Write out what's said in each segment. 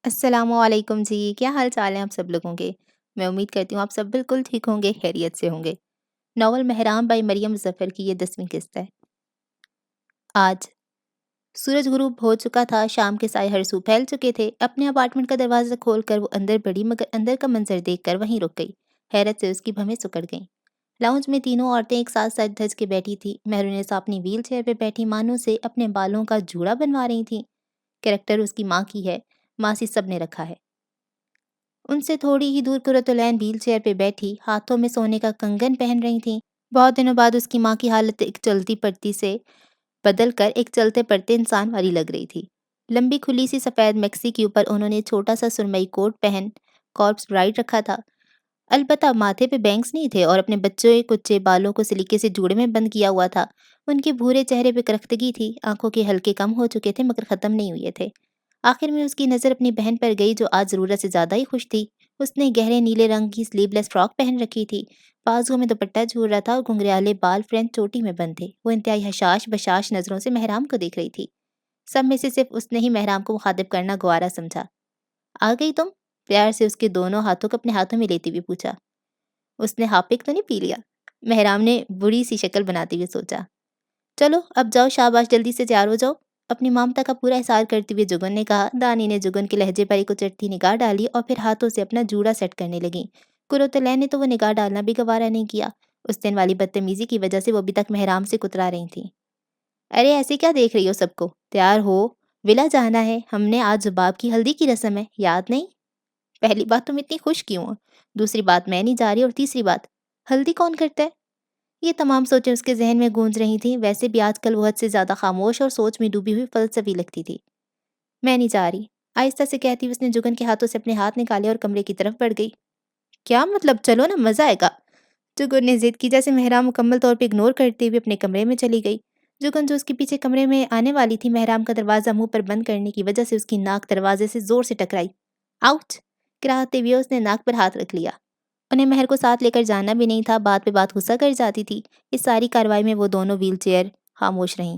السلام علیکم جی، کیا حال چال ہیں آپ سب لوگوں کے؟ میں امید کرتی ہوں آپ سب بالکل ٹھیک ہوں گے، خیریت سے ہوں گے۔ ناول مہرام بائی مریم مظفر کی یہ 10ویں قسط ہے۔ آج سورج غروب ہو چکا تھا، شام کے سائے ہر سو پھیل چکے تھے۔ اپنے اپارٹمنٹ کا دروازہ کھول کر وہ اندر بڑھی، مگر اندر کا منظر دیکھ کر وہیں رک گئی۔ حیرت سے اس کی بھویں سکڑ گئیں۔ لاؤنج میں تینوں عورتیں ایک ساتھ سج دھج کے بیٹھی تھیں۔ مہرونیسا اپنی ویل چیئر پہ بیٹھی مانو سے اپنے بالوں کا جوڑا بنوا رہی تھیں۔ کریکٹر اس کی ماں کی ہے، ماسی سب نے رکھا ہے۔ ان سے تھوڑی ہی دور قرۃ العین ویل چیئر پہ بیٹھی، ہاتھوں میں سونے کا کنگن پہن رہی تھیں۔ بہت دنوں بعد اس کی ماں کی حالت ایک چلتی پڑتی سے بدل کر ایک چلتے پڑتے انسان والی لگ رہی تھی۔ لمبی کھلی سی سفید میکسی کے اوپر انہوں نے چھوٹا سا سرمئی کوٹ پہن کارپس برائٹ رکھا تھا۔ البتہ ماتھے پہ بینگس نہیں تھے اور اپنے بچے کچے بالوں کو سلیقے سے جوڑے میں بند کیا ہوا تھا۔ ان کے بھورے چہرے پہ کرختگی تھی، آنکھوں کے حلقے کم ہو چکے تھے مگر ختم نہیں ہوئے تھے۔ آخر میں اس کی نظر اپنی بہن پر گئی جو آج ضرورت سے زیادہ ہی خوش تھی۔ اس نے گہرے نیلے رنگ کی سلیو لیس فراک پہن رکھی تھی، بازوؤں میں دوپٹہ جھول رہا تھا اور گھنگریالے بال فرینچ چوٹی میں بند تھے۔ وہ انتہائی حشاش بشاش نظروں سے مہرام کو دیکھ رہی تھی۔ سب میں سے صرف اس نے ہی مہرام کو مخاطب کرنا گوارا سمجھا۔ آ گئی تم؟ پیار سے اس کے دونوں ہاتھوں کو اپنے ہاتھوں میں لیتے ہوئے پوچھا۔ اس نے ہاپک تو نہیں پی لیا؟ مہرام نے بری سی شکل بناتے ہوئے سوچا۔ چلو اب جاؤ، شاباش، جلدی سے تیار ہو جاؤ، اپنی مامتا کا پورا احسار کرتے ہوئے جگن نے کہا۔ دانی نے جگن کے لہجے پر ایک اچٹتی نگاہ ڈالی اور پھر ہاتھوں سے اپنا جوڑا سیٹ کرنے لگیں۔ قرۃ العین نے تو وہ نگاہ ڈالنا بھی گوارا نہیں کیا۔ اس دن والی بدتمیزی کی وجہ سے وہ ابھی تک مہرام سے کترا رہی تھیں۔ ارے ایسے کیا دیکھ رہی ہو سب کو؟ تیار ہو، ولا جانا ہے، ہم نے آج زباب کی ہلدی کی رسم ہے، یاد نہیں؟ پہلی بات تم اتنی خوش کیوں ہو؟ دوسری بات میں نہیں جا رہی، اور تیسری بات ہلدی کون کرتا ہے؟ یہ تمام سوچیں اس کے ذہن میں گونج رہی تھیں۔ ویسے بھی آج کل وہ حد سے زیادہ خاموش اور سوچ میں ڈوبی ہوئی فلسفی لگتی تھی۔ میں نہیں جا رہی، آہستہ سے کہتی ہوئے اس نے جگن کے ہاتھوں سے اپنے ہاتھ نکالے اور کمرے کی طرف بڑھ گئی۔ کیا مطلب؟ چلو نا، مزہ آئے گا۔ جگن نے ضد کی، جیسے مہرام مکمل طور پہ اگنور کرتے ہوئے اپنے کمرے میں چلی گئی۔ جگن جو اس کے پیچھے کمرے میں آنے والی تھی، مہرام کا دروازہ منہ پر بند کرنے کی وجہ سے اس کی ناک دروازے سے زور سے ٹکرائی۔ آؤچ! کراہتے ہوئے اس نے ناک پر ہاتھ رکھ لیا۔ انہیں مہر کو ساتھ لے کر جانا بھی نہیں تھا، بات پہ بات غصہ کر جاتی تھی۔ اس ساری کارروائی میں وہ دونوں ویل چیئر خاموش رہیں۔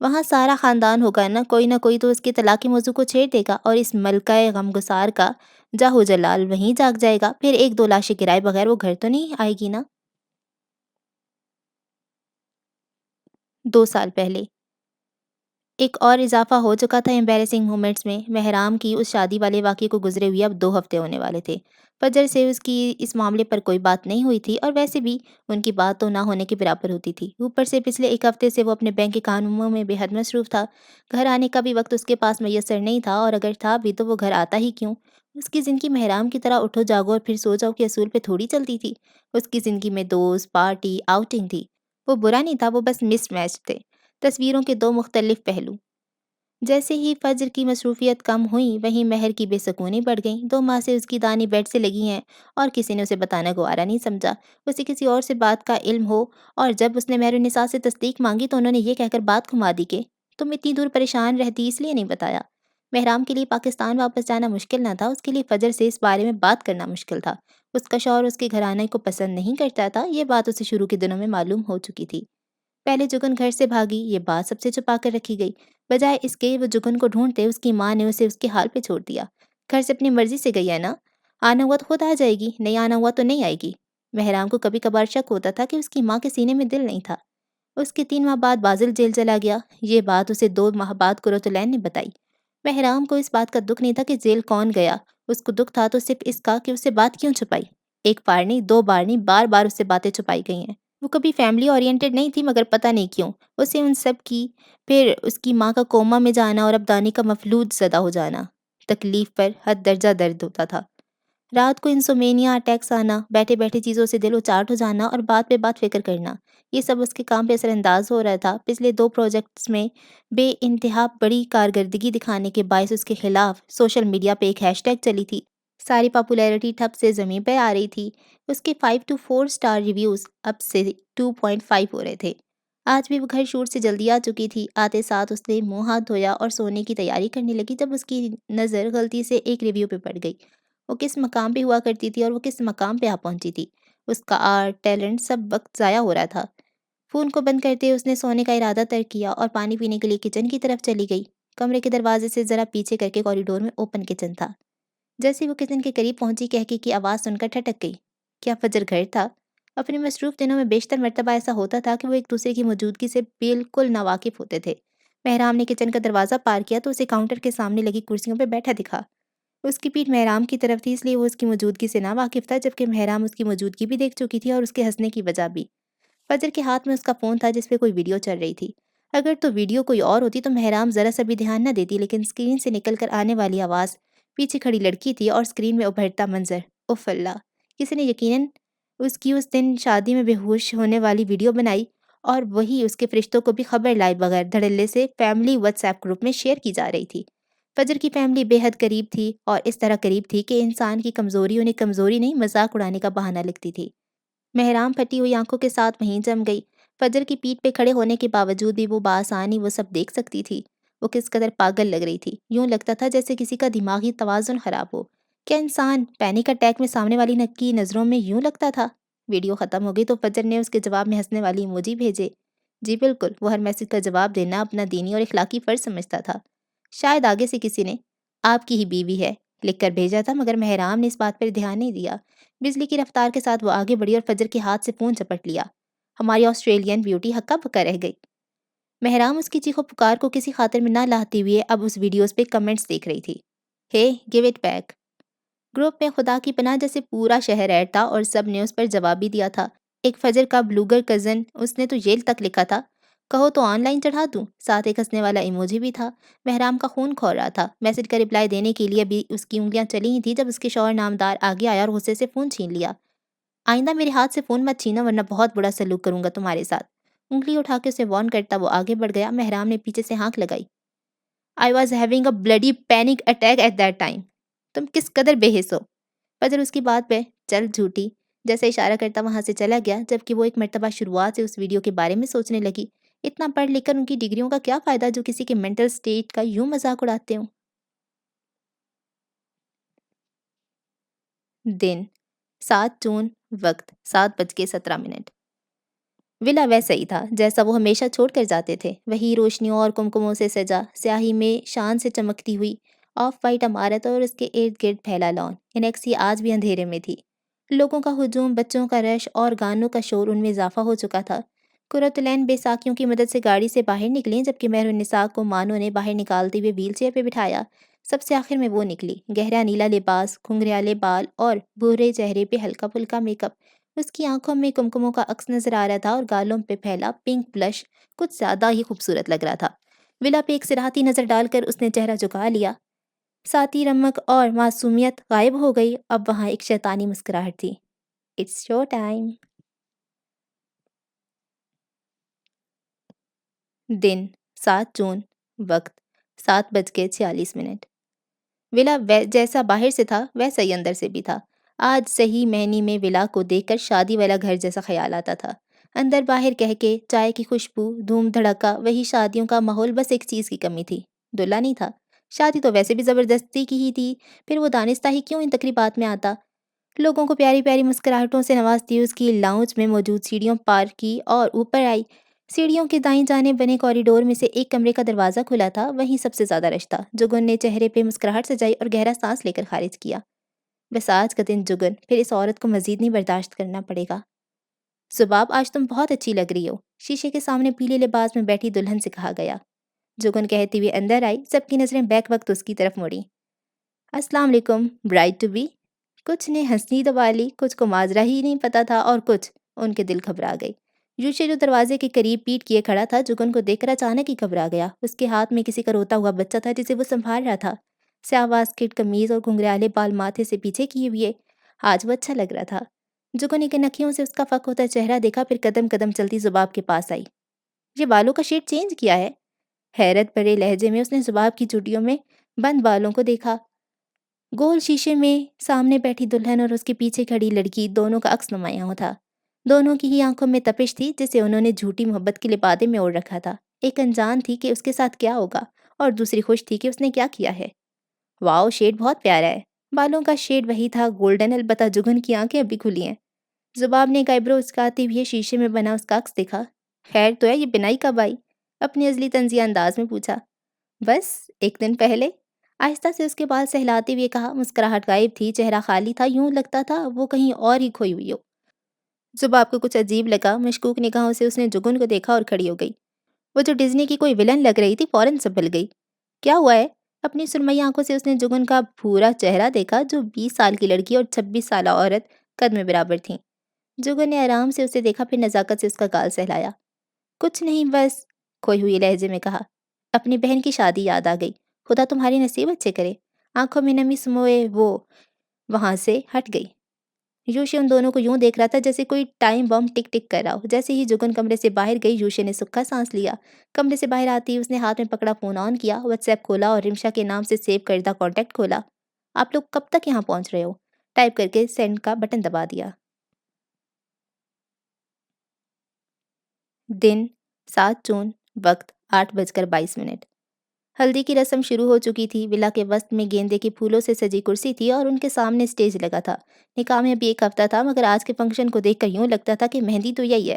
وہاں سارا خاندان ہوگا نا، کوئی نہ کوئی تو اس کے طلاق کے موضوع کو چھیڑ دے گا اور اس ملکہ غمگسار کا جاہو جلال وہیں جاگ جائے گا۔ پھر ایک دو لاشیں گرائے بغیر وہ گھر تو نہیں آئے گی نا۔ 2 سال پہلے ایک اور اضافہ ہو چکا تھا ایمبیرسنگ مومنٹس میں۔ مہرام کی اس شادی والے واقعے کو گزرے ہوئے اب 2 ہفتے ہونے والے تھے۔ فجر سے اس کی اس معاملے پر کوئی بات نہیں ہوئی تھی، اور ویسے بھی ان کی بات تو نہ ہونے کے برابر ہوتی تھی۔ اوپر سے پچھلے 1 ہفتے سے وہ اپنے بینک کے کاموں میں بے حد مصروف تھا۔ گھر آنے کا بھی وقت اس کے پاس میسر نہیں تھا، اور اگر تھا بھی تو وہ گھر آتا ہی کیوں؟ اس کی زندگی مہرام کی طرح اٹھو جاگو اور پھر سو جاؤ کے اصول پہ تھوڑی چلتی تھی۔ اس کی زندگی میں دوست، پارٹی، آؤٹنگ تھی۔ وہ برا نہیں تھا، وہ بس مس میچ تھے، تصویروں کے دو مختلف پہلو۔ جیسے ہی فجر کی مصروفیت کم ہوئی، وہیں مہر کی بے سکونی بڑھ گئی۔ 2 ماہ سے اس کی دانی بیڈ سے لگی ہیں اور کسی نے اسے بتانا گوارا نہیں سمجھا۔ اسے کسی اور سے بات کا علم ہو، اور جب اس نے مہرالنساء سے تصدیق مانگی تو انہوں نے یہ کہہ کر بات گھما دی کہ تم اتنی دور پریشان رہتی اس لیے نہیں بتایا۔ مہرام کے لیے پاکستان واپس جانا مشکل نہ تھا، اس کے لیے فجر سے اس بارے میں بات کرنا مشکل تھا۔ اس کا شوہر اس کے گھرانے کو پسند نہیں کرتا تھا، یہ بات اسے شروع کے دنوں میں معلوم ہو چکی تھی۔ پہلے جگن گھر سے بھاگی، یہ بات سب سے چھپا کر رکھی گئی۔ بجائے اس کے وہ جگن کو ڈھونڈتے، اس کی ماں نے اسے اس کے حال پہ چھوڑ دیا۔ گھر سے اپنی مرضی سے گئی ہے نا، آنا ہوا تو خود آ جائے گی، نہیں آنا ہوا تو نہیں آئے گی۔ مہرام کو کبھی کبھار شک ہوتا تھا کہ اس کی ماں کے سینے میں دل نہیں تھا۔ اس کے 3 ماہ بعد بازل جیل چلا گیا، یہ بات اسے 2 ماہ بعد قرۃ العین نے بتائی۔ مہرام کو اس بات کا دکھ نہیں تھا کہ جیل کون گیا، اس کو دکھ تھا تو صرف اس کا کہ اس سے بات کیوں چھپائی۔ ایک بار نہیں، 2 بار نہیں، بار بار اس سے باتیں چھپائی گئی ہیں۔ وہ کبھی فیملی اورینٹڈ نہیں تھی، مگر پتہ نہیں کیوں اسے ان سب کی، پھر اس کی ماں کا کوما میں جانا اور اب دانی کا مفلوج زدہ ہو جانا، تکلیف پر حد درجہ درد ہوتا تھا۔ رات کو انسومینیا اٹیکس آنا، بیٹھے بیٹھے چیزوں سے دل اچاٹ ہو جانا اور بات پہ بات فکر کرنا، یہ سب اس کے کام پہ اثر انداز ہو رہا تھا۔ پچھلے 2 پروجیکٹس میں بے انتہا بڑی کارکردگی دکھانے کے باعث اس کے خلاف سوشل میڈیا پہ ایک ہیش ٹیگ چلی تھی۔ ساری پاپولیرٹی ٹھپ سے زمین پہ آ رہی تھی۔ اس کے 5 to 4 اسٹار ریویوز اب سے 2.5 ہو رہے تھے۔ آج بھی وہ گھر شور سے جلدی آ چکی تھی۔ آتے ساتھ اس نے منہ ہاتھ دھویا اور سونے کی تیاری کرنے لگی جب اس کی نظر غلطی سے ایک ریویو پہ پڑ گئی۔ وہ کس مقام پہ ہوا کرتی تھی اور وہ کس مقام پہ آ پہنچی تھی؟ اس کا آرٹ، ٹیلنٹ، سب وقت ضائع ہو رہا تھا۔ فون کو بند کرتے اس نے سونے کا ارادہ ترک کیا اور پانی پینے کے لیے کچن کی طرف چلی گئی۔ کمرے کے دروازے سے ذرا پیچھے کر کے کوریڈور میں اوپن کچن تھا۔ جیسے ہی وہ کچن کے قریب پہنچی، قہقہے کی آواز سن کر ٹھٹک گئی۔ کیا فجر گھر تھا؟ اپنے مصروف دنوں میں بیشتر مرتبہ ایسا ہوتا تھا کہ وہ ایک دوسرے کی موجودگی سے بالکل ناواقف ہوتے تھے۔ مہرام نے کچن کا دروازہ پار کیا تو اسے کاؤنٹر کے سامنے لگی کرسیوں پہ بیٹھا دکھا۔ اس کی پیٹھ مہرام کی طرف تھی، اس لیے وہ اس کی موجودگی سے ناواقف تھا، جبکہ مہرام اس کی موجودگی بھی دیکھ چکی تھی اور اس کے ہنسنے کی وجہ بھی۔ فجر کے ہاتھ میں اس کا فون تھا جس پہ کوئی ویڈیو چل رہی تھی۔ اگر تو ویڈیو کوئی اور ہوتی تو مہرام ذرا سا بھی دھیان نہ دیتی، لیکن اسکرین سے نکل کر آنے والی آواز، پیچھے کھڑی لڑکی تھی اور اسکرین میں ابھرتا منظر، اف اللہ! کسی نے یقیناً اس دن شادی میں بے ہوش ہونے والی ویڈیو بنائی اور وہی اس کے فرشتوں کو بھی خبر لائے بغیر دھڑلے سے فیملی واٹس ایپ گروپ میں شیئر کی جا رہی تھی۔ فجر کی فیملی بے حد قریب تھی اور اس طرح قریب تھی کہ انسان کی کمزوری انہیں کمزوری نہیں، مذاق اڑانے کا بہانہ لگتی تھی۔ مہرام پھٹی ہوئی آنکھوں کے ساتھ وہیں جم گئی۔ فجر کی پیٹھ پہ کھڑے ہونے کے باوجود بھی وہ بآسانی وہ سب دیکھ سکتی تھی۔ وہ کس قدر پاگل لگ رہی تھی، یوں لگتا تھا جیسے کسی کا دماغی توازن خراب ہو۔ کیا انسان پینک اٹیک میں سامنے والی کی نظروں میں یوں لگتا تھا؟ ویڈیو ختم ہو گئی تو فجر نے اس کے جواب میں ہنسنے والی ایموجی بھیجے۔ جی بالکل، وہ ہر میسج کا جواب دینا اپنا دینی اور اخلاقی فرض سمجھتا تھا۔ شاید آگے سے کسی نے آپ کی ہی بیوی ہے لکھ کر بھیجا تھا، مگر مہرام نے اس بات پر دھیان نہیں دیا۔ بجلی کی رفتار کے ساتھ وہ آگے بڑھی اور فجر کے ہاتھ سے فون چپٹ لیا۔ ہماری آسٹریلین بیوٹی ہکا پکا رہ گئی۔ مہرام اس کی چیخو پکار کو کسی خاطر میں نہ لاتے ہوئے اب اس ویڈیوز پہ کمنٹس دیکھ رہی تھی۔ ہے گیو اٹ بیک۔ گروپ میں خدا کی پناہ جیسے پورا شہر ایڈ تھا اور سب نے اس پر جواب بھی دیا تھا۔ ایک فجر کا بلوگر کزن، اس نے تو یل تک لکھا تھا، کہو تو آن لائن چڑھا دوں، ساتھ ایک ہنسنے والا ایموجی بھی تھا۔ مہرام کا خون کھول رہا تھا۔ میسج کا رپلائی دینے کے لیے بھی اس کی انگلیاں چلی ہی تھیں جب اس کے شوہر نامدار آگے آیا اور غصے سے فون چھین لیا۔ آئندہ میرے ہاتھ سے فون مت چھینا ورنہ بہت برا سلوک کروں گا تمہارے ساتھ۔ انگلی اٹھا کے اسے وارن کرتا وہ آگے بڑھ گیا۔ مہرام نے پیچھے سے ہانک لگائی۔ I was having a bloody panic attack at that time۔ تم کس قدر بے حس ہو۔ فجر اس کی بات پہ چل جھوٹی جیسا اشارہ کرتا وہاں سے چلا گیا، جبکہ وہ ایک مرتبہ شروعات سے اس ویڈیو کے بارے میں سوچنے لگی۔ اتنا پڑھ لکھ کر ان کی ڈگریوں کا کیا فائدہ جو کسی کے منٹل سٹیٹ کا یوں مذاق اڑاتے ہوں۔ دن 7 جون، وقت 7:17۔ ولا ویسا ہی تھا جیسا وہ ہمیشہ چھوڑ کر جاتے تھے، وہی روشنیوں اور کمکموں سے سجا، سیاہی میں شان سے چمکتی ہوئی آف وائٹ عمارت اور اس کے ارد گرد پھیلا لان۔ انیکسی آج بھی اندھیرے میں تھی۔ لوگوں کا ہجوم، بچوں کا رش اور گانوں کا شور ان میں اضافہ ہو چکا تھا۔ قرۃ العین بے ساکھیوں کی مدد سے گاڑی سے باہر نکلیں، جبکہ مہر النساء کو مانو نے باہر نکالتے ہوئے ویل چیئر پہ بٹھایا۔ سب سے آخر میں وہ نکلی، گہرا نیلا لباس، گھنگریالے بال اور بھورے چہرے پہ ہلکا پھلکا میک اپ۔ اس کی آنکھوں میں کمکموں کا عکس نظر آ رہا تھا اور گالوں پہ پھیلا پنک بلش کچھ زیادہ ہی خوبصورت لگ رہا تھا۔ ولا پہ ایک سراہتی نظر ڈال کر اس نے چہرہ جھکا لیا۔ ساتھی رمق اور معصومیت غائب ہو گئی، اب وہاں ایک شیطانی مسکراہٹ تھی۔ It's show time. دن 7 جون، وقت 7:46۔ ولا جیسا باہر سے تھا ویسا ہی اندر سے بھی تھا۔ آج صحیح معنی میں ولا کو دیکھ کر شادی والا گھر جیسا خیال آتا تھا۔ اندر باہر کہکے، چائے کی خوشبو، دھوم دھڑکا، وہی شادیوں کا ماحول، بس ایک چیز کی کمی تھی، دلہا نہیں تھا۔ شادی تو ویسے بھی زبردستی کی ہی تھی، پھر وہ دانستہ ہی کیوں ان تقریبات میں آتا۔ لوگوں کو پیاری پیاری مسکراہٹوں سے نوازتی اس کی لاؤنج میں موجود سیڑھیوں پار کی اور اوپر آئی۔ سیڑھیوں کے دائیں جانب بنے کوریڈور میں سے ایک کمرے کا دروازہ کھلا تھا، وہیں سب سے زیادہ رش تھا۔ جگن نے چہرے پہ مسکراہٹ سجائی اور گہرا سانس لے کر خارج کیا۔ بس آج کا دن جگن، پھر اس عورت کو مزید نہیں برداشت کرنا پڑے گا۔ زباب، آج تم بہت اچھی لگ رہی ہو، شیشے کے سامنے پیلے لباس میں بیٹھی دلہن سے کہا گیا۔ جگن کہتی ہوئے اندر آئی، سب کی نظریں بیک وقت اس کی طرف مڑی۔ السلام علیکم برائڈ ٹو بی۔ کچھ نے ہنسنی دبا لی، کچھ کو ماجرا ہی نہیں پتا تھا اور کچھ ان کے دل گھبرا گئی۔ یوشے جو دروازے کے قریب پیٹ کیے کھڑا تھا، جگن کو دیکھ کر اچانک ہی گھبرا گیا۔ اس کے ہاتھ میں کسی کا روتا ہوا بچہ تھا جسے وہ سنبھال رہا تھا۔ سیاہ واسکٹ قمیض اور گھنگریالے بال ماتھے سے پیچھے کیے ہوئے آج وہ اچھا لگ رہا تھا۔ جگن نے کنکھیوں سے اس کا فک ہوتا چہرہ دیکھا، پھر قدم قدم چلتی زباب کے پاس آئی۔ یہ بالوں کا شیڈ چینج کیا ہے؟ حیرت بھرے لہجے میں اس نے زباب کی چوٹیوں میں بند بالوں کو دیکھا۔ گول شیشے میں سامنے بیٹھی دلہن اور اس کے پیچھے کھڑی لڑکی دونوں کا عکس نمایاں تھا۔ دونوں کی ہی آنکھوں میں تپش تھی جسے انہوں نے جھوٹی محبت کے لبادے میں اوڑھ رکھا تھا۔ ایک انجان تھی کہ اس کے ساتھ کیا ہوگا اور دوسری خوش تھی کہ اس نے کیا کیا ہے۔ واؤ، شیڈ بہت پیارا ہے۔ بالوں کا شیڈ وہی تھا، گولڈن، البتہ جگن کی آنکھیں ابھی کھلی ہیں۔ زباب نے گائبرو اسکاتے ہوئے شیشے میں بنا اس کا عکس دیکھا۔ خیر تو ہے، یہ بنائی کب آئی؟ اپنی ازلی طنزیہ انداز میں پوچھا۔ بس ایک دن پہلے؟ آہستہ سے اس کے بال سہلاتے ہوئے کہا۔ مسکراہٹ غائب تھی، چہرہ خالی تھا، یوں لگتا تھا وہ کہیں اور ہی کھوئی ہوئی ہو۔ زباب کو کچھ عجیب لگا، مشکوک نگاہوں سے اس نے جگن کو دیکھا اور کھڑی ہو گئی۔ وہ جو ڈزنی کی کوئی ولن لگ رہی تھی فوراً سنبھل گئی۔ کیا ہوا ہے؟ اپنی سرمئی آنکھوں سے اس نے جگن کا بھورا چہرہ دیکھا جو 20 سال کی لڑکی اور 26 سالہ عورت قد میں برابر تھیں۔ جگن نے آرام سے اسے دیکھا، پھر نزاکت سے اس کا گال سہلایا۔ کچھ نہیں، بس، کھوئی ہوئی لہجے میں کہا۔ اپنی بہن کی شادی یاد آ گئی۔ خدا تمہاری نصیب اچھے کرے۔ آنکھوں میں نمی سموئے وہ وہاں سے ہٹ گئی۔ یوشی ان دونوں کو یوں دیکھ رہا تھا جیسے کوئی ٹائم بم ٹک ٹک کر رہا ہو۔ جیسے ہی جگن کمرے سے باہر گئی، یوشی نے سکھا سانس لیا۔ کمرے سے باہر آتی اس نے ہاتھ میں پکڑا فون آن کیا، واٹس ایپ کھولا اور رمشا کے نام سے سیو کردہ کانٹیکٹ کھولا۔ آپ لوگ کب تک یہاں پہنچ رہے ہو؟ ٹائپ کر کے سینڈ کا بٹن دبا دیا۔ دن 7 جون، وقت 8:22۔ ہلدی کی رسم شروع ہو چکی تھی۔ ولا کے وسط میں گیندے کے پھولوں سے سجی کرسی تھی اور ان کے سامنے اسٹیج لگا تھا۔ نکاح میں ابھی ایک ہفتہ تھا، مگر آج کے فنکشن کو دیکھ کر یوں لگتا تھا کہ مہندی تو یہی ہے۔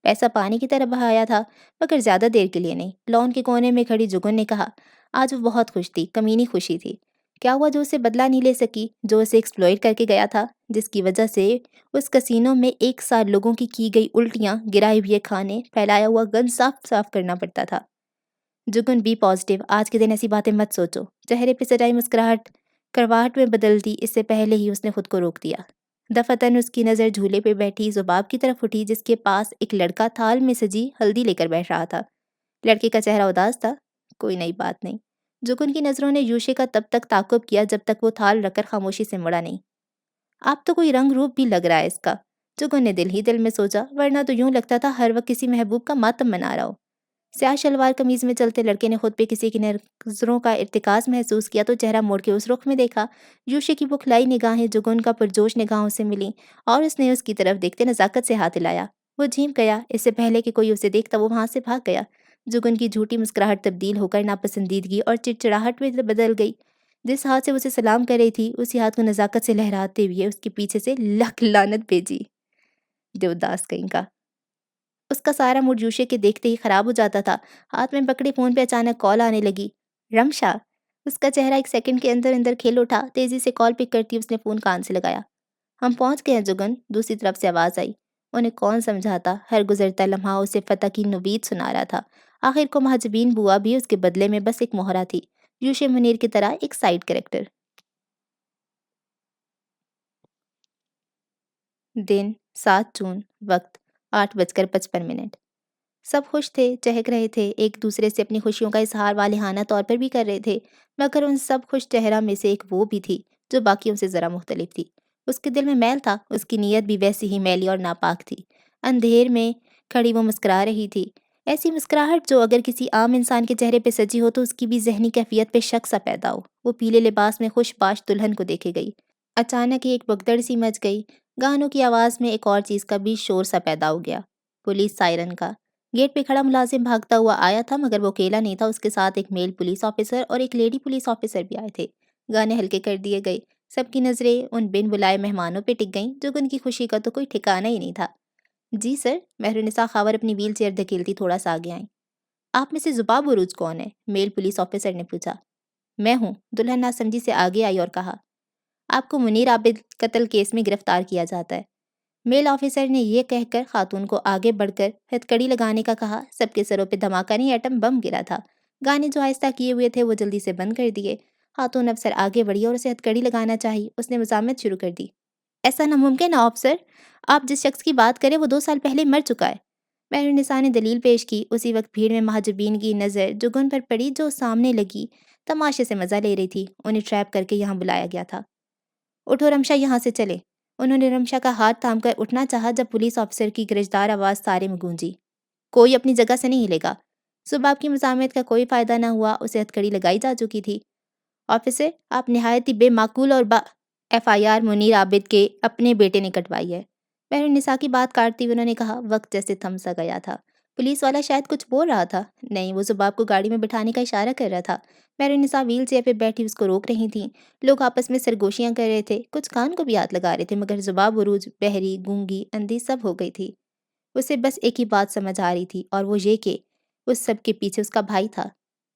پیسہ پانی کی طرح بہایا تھا، مگر زیادہ دیر کے لیے نہیں۔ لان کے کونے میں کھڑی جگن نے کہا، آج وہ بہت خوش تھی، کمینی خوشی تھی۔ کیا ہوا جو اسے بدلہ نہیں لے سکی، جو اسے ایکسپلوئٹ کر کے گیا تھا، جس کی وجہ سے اس کسینوں میں ایک ساتھ لوگوں کی گئی الٹیاں، گرائے ہوئے کھانے، پھیلایا ہوا گند صاف صاف کرنا پڑتا تھا۔ جگن بی پازیٹیو، آج کے دن ایسی باتیں مت سوچو۔ چہرے پہ سجائی مسکراہٹ کرواہٹ میں بدل دی، اس سے پہلے ہی اس نے خود کو روک دیا۔ دفتن اس کی نظر جھولے پہ بیٹھی زباب کی طرف اٹھی، جس کے پاس ایک لڑکا تھال میں سجی ہلدی لے کر بیٹھ رہا تھا۔ لڑکے کا چہرہ اداس تھا۔ کوئی نئی بات نہیں۔ جگن کی نظروں نے یوشے کا تب تک تعاقب کیا جب تک وہ تھال رکھ کر خاموشی سے مڑا نہیں۔ آپ تو کوئی رنگ روپ بھی لگ رہا ہے اس کا، جگن نے دل ہی دل میں سوچا، ورنہ تو یوں لگتا تھا ہر وقت کسی محبوب کا ماتم منا رہا ہو۔ سیاہ شلوار قمیض میں چلتے لڑکے نے خود پہ کسی کی نظروں کا ارتکاز محسوس کیا تو چہرہ موڑ کے اس رخ میں دیکھا۔ یوشی کی بکھلائی نگاہیں جگن کا پرجوش نگاہوں سے ملیں اور اس نے اس کی طرف دیکھتے نزاکت سے ہاتھ ہلایا۔ وہ جھیم گیا، اس سے پہلے کہ کوئی اسے دیکھتا وہ وہاں سے بھاگ گیا۔ جگن کی جھوٹی مسکراہٹ تبدیل ہو کر ناپسندیدگی اور چڑچڑاہٹ میں بدل گئی۔ جس ہاتھ سے وہ اسے سلام کر رہی تھی، اسی ہاتھ کو نزاکت سے لہراتے ہوئے اس کے پیچھے سے لکھ لعنت بھیجی۔ دیوداس کہیں کا۔ اس کا سارا موڈ یوشے کے دیکھتے ہی خراب ہو جاتا تھا۔ ہاتھ میں پکڑے فون پہ اچانک کال آنے لگی۔ رمشا۔ اس کا چہرہ ایک سیکنڈ کے اندر اندر کھل اٹھا۔ تیزی سے کال پک کرتی اس نے فون کان سے لگایا۔ ہم پہنچ گئے ہیں جگن، دوسری طرف سے آواز آئی۔ انہیں کون سمجھاتا، ہر گزرتا لمحہ اسے فتح کی نوید سنا رہا تھا۔ آخر کو مہاجبین بوا بھی اس کے بدلے میں بس ایک مہرہ تھی، یوشے منیر کی طرح ایک سائیڈ کریکٹر۔ دن 7 جون، وقت 8:55۔ سب خوش تھے، چہک رہے تھے، ایک دوسرے سے اپنی خوشیوں کا اظہار والہانہ طور پر بھی کر رہے تھے، مگر ان سب خوش چہرہ میں سے ایک وہ بھی تھی جو باقیوں سے ذرا مختلف تھی۔ اس کے دل میں میل تھا، اس کی نیت بھی ویسی ہی میلی اور ناپاک تھی۔ اندھیر میں کھڑی وہ مسکرا رہی تھی، ایسی مسکراہٹ جو اگر کسی عام انسان کے چہرے پہ سجی ہو تو اس کی بھی ذہنی کیفیت پہ شک سا پیدا ہو۔ وہ پیلے لباس میں خوش باش دلہن کو دیکھے گئی۔ اچانک ہی ایک بگدڑ سی مچ گئی، گانوں کی آواز میں ایک اور چیز کا بھی شور سا پیدا ہو گیا، پولیس سائرن کا۔ گیٹ پہ کھڑا ملازم بھاگتا ہوا آیا تھا، مگر وہ اکیلا نہیں تھا، اس کے ساتھ ایک میل پولیس آفیسر اور ایک لیڈی پولیس آفیسر بھی آئے تھے۔ گانے ہلکے کر دیے گئے، سب کی نظریں ان بن بلائے مہمانوں پہ ٹک گئیں۔ جگن کی خوشی کا تو کوئی ٹھکانہ ہی نہیں تھا۔ جی سر، مہرنسا خاور اپنی ویل چیئر دھکیلتی تھوڑا سا آگے آئیں۔ آپ میں سے زباب عروج کون ہے؟ میل پولیس آفیسر نے پوچھا۔ میں ہوں، دلہن ناسمجھی سے آگے آئی اور کہا۔ آپ کو منیر عابد قتل کیس میں گرفتار کیا جاتا ہے۔ میل آفیسر نے یہ کہہ کر خاتون کو آگے بڑھ کر ہتھکڑی لگانے کا کہا۔ سب کے سروں پہ دھماکہ نہیں، ایٹم بم گرا تھا۔ گانے جو آہستہ کیے ہوئے تھے وہ جلدی سے بند کر دیے۔ خاتون افسر آگے بڑھی اور اسے ہتھکڑی لگانا چاہی۔ اس نے مزاحمت شروع کر دی۔ ایسا ناممکن ہے آفسر، آپ جس شخص کی بات کریں وہ 2 سال پہلے مر چکا ہے۔ مہرنسا نے دلیل پیش کی۔ اسی وقت بھیڑ میں مہاجبین کی نظر جگن پر پڑی جو سامنے لگی تماشے سے مزہ لے رہی تھی۔ انہیں ٹریپ کر کے یہاں بلایا گیا تھا۔ اٹھو رمشا، یہاں سے چلے۔ انہوں نے رمشا کا ہاتھ تھام کر اٹھنا چاہا جب پولیس آفیسر کی گرجدار آواز سارے میں گونجی۔ کوئی اپنی جگہ سے نہیں ہلے گا۔ زباب کی مزاحمت کا کوئی فائدہ نہ ہوا، اسے ہتھکڑی لگائی جا چکی تھی۔ آفیسر، آپ نہایت ہی بے معقول اور ایف آئی آر منیر عابد کے اپنے بیٹے نے کٹوائی ہے۔ مہرنسا کی بات کاٹتے ہوئے انہوں نے کہا۔ وقت جیسے تھم سا گیا تھا۔ پولیس والا شاید کچھ بول رہا تھا۔ نہیں، وہ زباب کو گاڑی میں بٹھانے کا اشارہ کر رہا تھا۔ مہرنسا ویل چیئر پہ بیٹھی اس کو روک رہی تھیں۔ لوگ آپس میں سرگوشیاں کر رہے تھے، کچھ کان کو بھی ہاتھ لگا رہے تھے، مگر زباب عروج بہری، گونگی، اندھی سب ہو گئی تھی۔ اسے بس ایک ہی بات سمجھ آ رہی تھی اور وہ یہ کہ اس سب کے پیچھے اس کا بھائی تھا۔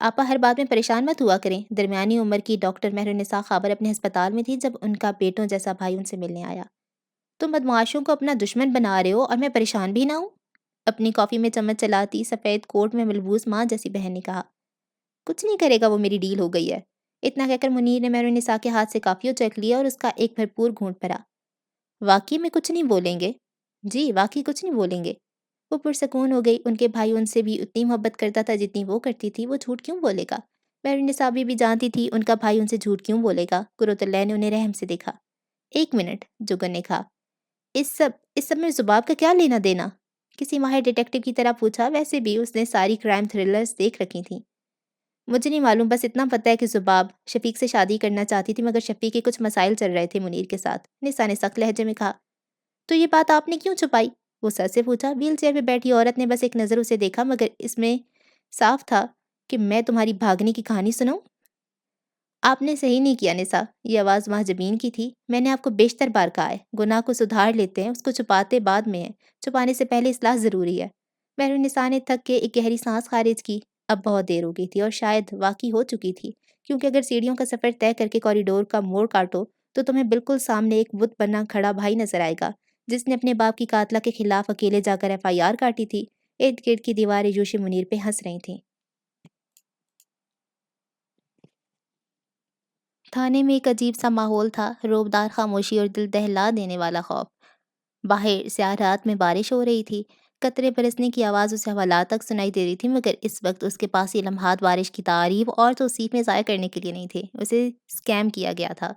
آپا ہر بات میں پریشان مت ہوا کریں۔ درمیانی عمر کی ڈاکٹر مہرالنساء خابر اپنے ہسپتال میں تھی جب ان کا بیٹوں جیسا بھائی ان سے ملنے آیا۔ تم بدمعاشوں کو اپنا دشمن بنا رہے ہو اور میں پریشان بھی نہ ہوں؟ اپنی کافی میں چمچ چلاتی سفید کوٹ میں ملبوس ماں جیسی بہن نے کہا۔ کچھ نہیں کرے گا، وہ میری ڈیل ہو گئی ہے۔ اتنا کہہ کر منیر نے مہرالنساء کے ہاتھ سے کافی چکھ لیا اور اس کا ایک بھرپور گھونٹ بھرا۔ واقعی میں کچھ نہیں بولیں گے؟ جی واقعی کچھ نہیں بولیں گے۔ وہ پرسکون ہو گئی۔ ان کے بھائی ان سے بھی اتنی محبت کرتا تھا جتنی وہ کرتی تھی، وہ جھوٹ کیوں بولے گا؟ مہرالنساء بھی جانتی تھی ان کا بھائی ان سے جھوٹ کیوں بولے گا۔ قرۃ اللہ نے انہیں رحم سے دیکھا۔ ایک منٹ، جوگن نے کہا، اس سب میں زباب کا کیا لینا دینا؟ کسی ماہر ڈیٹیکٹیو کی طرح پوچھا۔ ویسے بھی اس نے ساری کرائم تھرلرز دیکھ رکھی تھیں۔ مجھے نہیں معلوم، بس اتنا پتہ ہے کہ زباب شفیق سے شادی کرنا چاہتی تھی، مگر شفیق کے کچھ مسائل چل رہے تھے منیر کے ساتھ۔ نساء نے سخت لہجے میں کہا۔ تو یہ بات آپ نے کیوں چھپائی؟ وہ سر سے پوچھا۔ ویل چیئر پہ بیٹھی عورت نے بس ایک نظر اسے دیکھا، مگر اس میں صاف تھا کہ میں تمہاری بھاگنے کی کہانی سناؤں؟ آپ نے صحیح نہیں کیا نساء، یہ آواز مہجبین کی تھی۔ میں نے آپ کو بیشتر بار کہا ہے، گناہ کو سدھار لیتے ہیں، اس کو چھپاتے بعد میں ہیں، چھپانے سے پہلے اصلاح ضروری ہے۔ مہرالنساء نے تھک کے ایک گہری سانس خارج کی۔ اب بہت دیر ہو گئی تھی اور شاید واقعی ہو چکی تھی، کیونکہ اگر سیڑھیوں کا سفر طے کر کے کوریڈور کا موڑ کاٹو تو تمہیں بالکل سامنے ایک بت بنا کھڑا بھائی نظر آئے گا، جس نے اپنے باپ کی قاتلہ کے خلاف اکیلے جا کر FIR کاٹی تھی۔ ارد گرد کی دیواریں جوش منیر پہ ہنس رہی تھیں۔ تھانے میں ایک عجیب سا ماحول تھا، رعبدار خاموشی اور دل دہلا دینے والا خوف۔ باہر سیاہ رات میں بارش ہو رہی تھی، قطرے برسنے کی آواز اسے حوالات تک سنائی دے رہی تھی، مگر اس وقت اس کے پاس یہ لمحات بارش کی تعریف اور توصیف میں ضائع کرنے کے لیے نہیں تھے۔ اسے اسکیم کیا گیا تھا،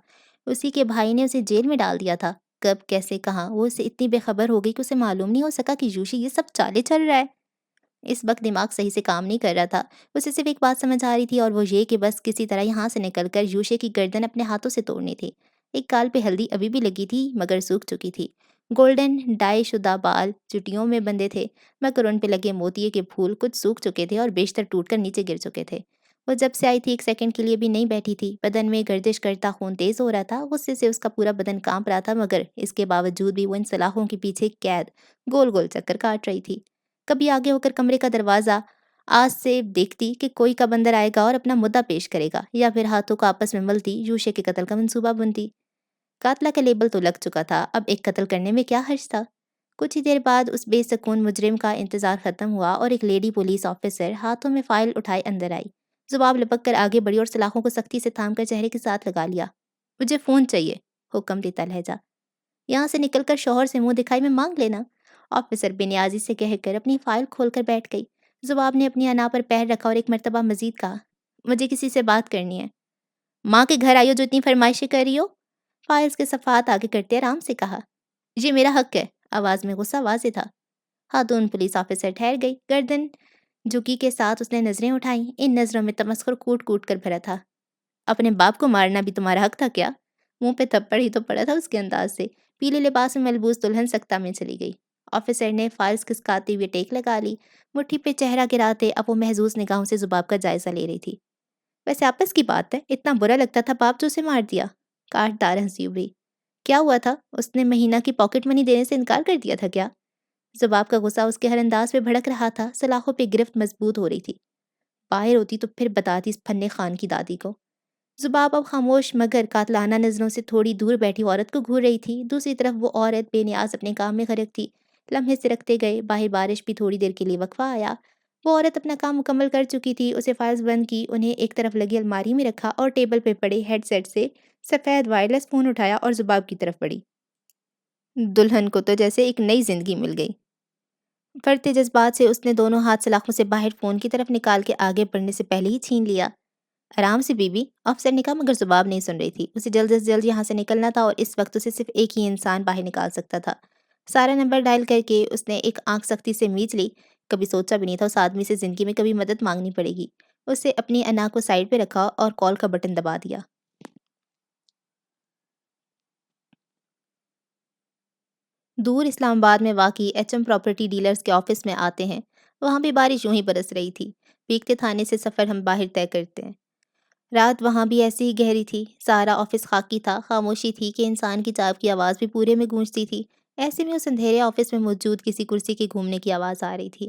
اسی کے بھائی نے اسے جیل میں ڈال دیا تھا۔ کب، کیسے، کہاں، وہ اسے اتنی بے خبر ہو گئی کہ اسے معلوم نہیں ہو سکا کہ یوشی یہ سب چالیں چل رہا ہے۔ اس وقت دماغ صحیح سے کام نہیں کر رہا تھا۔ اسے صرف ایک بات سمجھ آ رہی تھی، اور وہ یہ کہ بس کسی طرح یہاں سے نکل کر یوشے کی گردن اپنے ہاتھوں سے توڑنی تھی۔ ایک گال پہ ہلدی ابھی بھی لگی تھی، مگر سوکھ چکی تھی۔ گولڈن ڈائی شدہ بال چٹیوں میں بندھے تھے، مگر ان پہ لگے موتیے کے پھول کچھ سوکھ چکے تھے اور بیشتر ٹوٹ کر نیچے گر چکے تھے۔ وہ جب سے آئی تھی ایک سیکنڈ کے لیے بھی نہیں بیٹھی تھی۔ بدن میں گردش کرتا خون تیز ہو رہا تھا، غصے سے اس کا پورا بدن کانپ رہا تھا، مگر اس کے باوجود بھی وہ ان سلاخوں کے پیچھے قید گول گول چکر کاٹ رہی تھی۔ کبھی آگے ہو کر کمرے کا دروازہ آج سے دیکھتی کہ کوئی کب اندر آئے گا اور اپنا مدعا پیش کرے گا، یا پھر ہاتھوں کو آپس میں ملتی یوشے کے قتل کا منصوبہ بنتی۔ قاتلہ کا لیبل تو لگ چکا تھا، اب ایک قتل کرنے میں کیا حرج تھا؟ کچھ ہی دیر بعد اس بے سکون مجرم کا انتظار ختم ہوا اور ایک لیڈی پولیس آفیسر ہاتھوں میں فائل اٹھائے اندر آئی۔ زباب لپک کر آگے بڑھی اور سلاخوں کو سختی سے تھام کر چہرے کے ساتھ لگا لیا۔ مجھے فون چاہیے، حکم دیتا لہجہ۔ یہاں سے نکل کر شوہر سے منہ دکھائی میں مانگ لینا، آفیسر بے نیازی سے کہہ کر اپنی فائل کھول کر بیٹھ گئی۔ زباب نے اپنی انا پر پیر رکھا اور ایک مرتبہ مزید کہا، مجھے کسی سے بات کرنی ہے۔ ماں کے گھر آئی ہو جو اتنی فرمائشیں کر رہی ہو؟ فائلز کے صفحات آگے کرتے آرام سے کہا۔ یہ میرا حق ہے، آواز میں غصہ واضح تھا۔ خاتون پولیس آفیسر ٹھہر گئی، گردن جھکی کے ساتھ اس نے نظریں اٹھائیں۔ ان نظروں میں تمسخر کوٹ کوٹ کر بھرا تھا۔ اپنے باپ کو مارنا بھی تمہارا حق تھا کیا؟ منہ پہ تھپڑ ہی تو پڑا تھا اس کے انداز سے۔ پیلے لباس میں ملبوس دلہن سکتہ میں چلی گئی۔ آفیسر نے فائلز کھسکاتے ہوئے ٹیک لگا لی، مٹھی پہ چہرہ گراتے اب وہ محظوظ نگاہوں سے زباب کا جائزہ لے رہی تھی۔ ویسے آپس کی بات ہے، اتنا برا لگتا تھا باپ جو اسے مار دیا؟ کاٹدار ہنسی ابھری۔ کیا ہوا تھا؟ اس نے مہینہ کی پاکٹ منی دینے سے انکار کر دیا تھا کیا؟ زباب کا غصہ اس کے ہر انداز پہ بھڑک رہا تھا، سلاخوں پہ گرفت مضبوط ہو رہی تھی۔ باہر ہوتی تو پھر بتاتی اس پھنے خان کی دادی کو۔ زباب اب خاموش مگر قاتلانہ نظروں سے تھوڑی دور بیٹھی عورت کو گھور رہی تھی۔ دوسری طرف وہ عورت بے نیاز اپنے کام میں غرق تھی۔ لمحے سرکتے گئے، باہر بارش بھی تھوڑی دیر کے لیے وقفہ آیا۔ وہ عورت اپنا کام مکمل کر چکی تھی، اسے فائلز بند کی، انہیں ایک طرف لگی الماری میں رکھا اور ٹیبل پہ پڑے ہیڈ سیٹ سے سفید وائرلیس فون اٹھایا اور زباب کی طرف بڑھی۔ دلہن کو تو جیسے ایک نئی زندگی مل گئی۔ بڑھتے جذبات سے اس نے دونوں ہاتھ سلاخوں سے باہر فون کی طرف نکال کے آگے بڑھنے سے پہلے ہی چھین لیا۔ آرام سے بی بی، افسر نے کہا، مگر زباب نہیں سن رہی تھی۔ اسے جلد سے جلد یہاں سے نکلنا تھا اور اس وقت اسے صرف ایک ہی انسان باہر نکال سکتا تھا۔ سارا نمبر ڈائل کر کے اس نے ایک آنکھ سختی سے میچ لی۔ کبھی سوچا بھی نہیں تھا اس آدمی سے زندگی میں کبھی مدد مانگنی پڑے گی۔ اسے اپنی انا کو سائڈ پہ رکھا اور کال کا بٹن دبا دیا۔ دور اسلام آباد میں واقع HM پراپرٹی ڈیلرز کے آفس میں آتے ہیں، وہاں بھی بارش یوں ہی برس رہی تھی۔ بھیگتے تھانے سے سفر ہم باہر طے کرتے ہیں۔ رات وہاں بھی ایسی ہی گہری تھی، سارا آفس خاکی تھا، خاموشی تھی کہ انسان کی چاپ کی آواز بھی پورے میں گونجتی تھی۔ ایسے میں اس اندھیرے آفس میں موجود کسی کرسی کے گھومنے کی آواز آ رہی تھی۔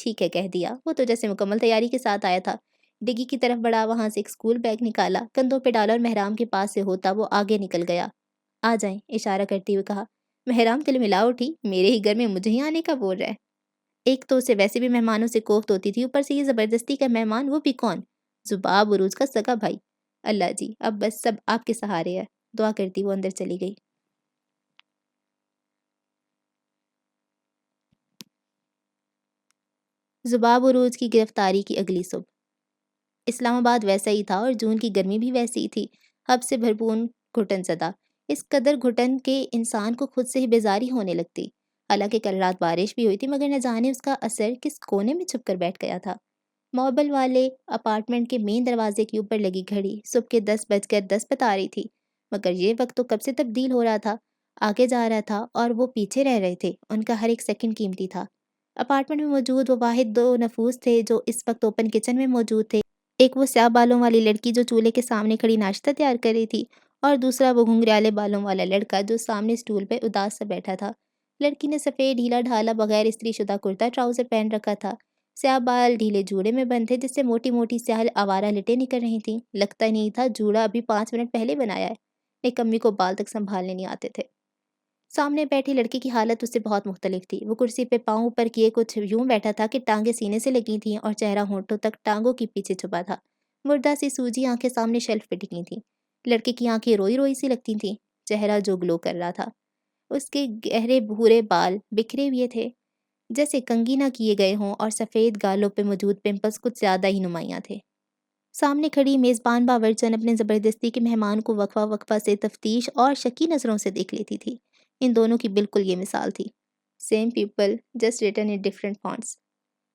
ٹھیک ہے کہہ دیا۔ وہ تو جیسے مکمل تیاری کے ساتھ آیا تھا۔ ڈگی کی طرف بڑھا، وہاں سے ایک اسکول بیگ نکالا، کندھوں پہ ڈالا اور مہرام کے پاس سے ہوتا وہ آگے نکل گیا۔ آ جائیں، اشارہ کرتے ہوئے کہا۔ مہرام تل ملا اٹھی، میرے ہی گھر میں مجھے ہی آنے کا بول رہا ہے۔ ایک تو اسے ویسے بھی مہمانوں سے کوفت ہوتی تھی، اوپر سے یہ زبردستی کا مہمان، وہ بھی کون؟ ذباب عروج کا سگا بھائی۔ اللہ جی، اب بس سب آپ کے سہارے ہے۔ دعا کرتی وہ اندر چلی گئی۔ ذباب عروج کی گرفتاری کی اگلی صبح اسلام آباد ویسا ہی تھا اور جون کی گرمی بھی ویسی ہی تھی، حد سے بھرپور گھٹن زدہ، اس قدر گھٹن کہ انسان کو خود سے ہی بیزاری ہونے لگتی۔ حالانکہ کل رات بارش بھی ہوئی تھی، مگر نہ جانے اس کا اثر کس کونے میں چھپ کر بیٹھ گیا تھا۔ ماربل والے اپارٹمنٹ کے مین دروازے کے اوپر لگی گھڑی صبح کے 10:10 بتا رہی تھی، مگر یہ وقت تو کب سے تبدیل ہو رہا تھا، آگے جا رہا تھا اور وہ پیچھے رہ رہے تھے۔ ان کا ہر ایک سیکنڈ قیمتی تھا۔ اپارٹمنٹ میں موجود وہ واحد 2 نفوس تھے جو اس وقت اوپن کچن میں موجود تھے۔ ایک وہ سیاہ بالوں والی لڑکی جو چولہے کے سامنے کھڑی ناشتہ تیار کر رہی تھی، اور دوسرا وہ گھنگریالے بالوں والا لڑکا جو سامنے اسٹول پہ اداس سا بیٹھا تھا۔ لڑکی نے سفید ڈھیلا ڈھالا بغیر استری شدہ کرتا ٹراؤزر پہن رکھا تھا۔ سیاہ بال ڈھیلے جوڑے میں بند تھے جس سے موٹی موٹی سیاہ آوارہ لٹیں نکل رہی تھیں۔ لگتا ہی نہیں تھا جوڑا ابھی 5 منٹ پہلے بنایا ہے۔ ایک امی کو بال تک سنبھالنے نہیں آتے تھے۔ سامنے بیٹھی لڑکی کی حالت اس سے بہت مختلف تھی۔ وہ کرسی پہ پاؤں اوپر کیے کچھ یوں بیٹھا تھا کہ ٹانگیں سینے سے لگی تھیں اور چہرہ ہونٹوں تک ٹانگوں کے پیچھے چھپا تھا۔ مردہ سی سوجی آنکھیں سامنے شیلف پہ ٹکی تھیں۔ لڑکے کی آنکھیں روئی روئی سی لگتی تھیں، چہرہ جو گلو کر رہا تھا۔ اس کے گہرے بھورے بال بکھرے ہوئے تھے جیسے کنگھی نہ کیے گئے ہوں، اور سفید گالوں پہ موجود پمپلز کچھ زیادہ ہی نمایاں تھے۔ سامنے کھڑی میزبان باورچن اپنے زبردستی کے مہمان کو وقفہ وقفہ سے تفتیش اور شکی نظروں سے دیکھ لیتی تھی۔ ان دونوں کی بالکل یہ مثال تھی۔ Same people just written in different fonts.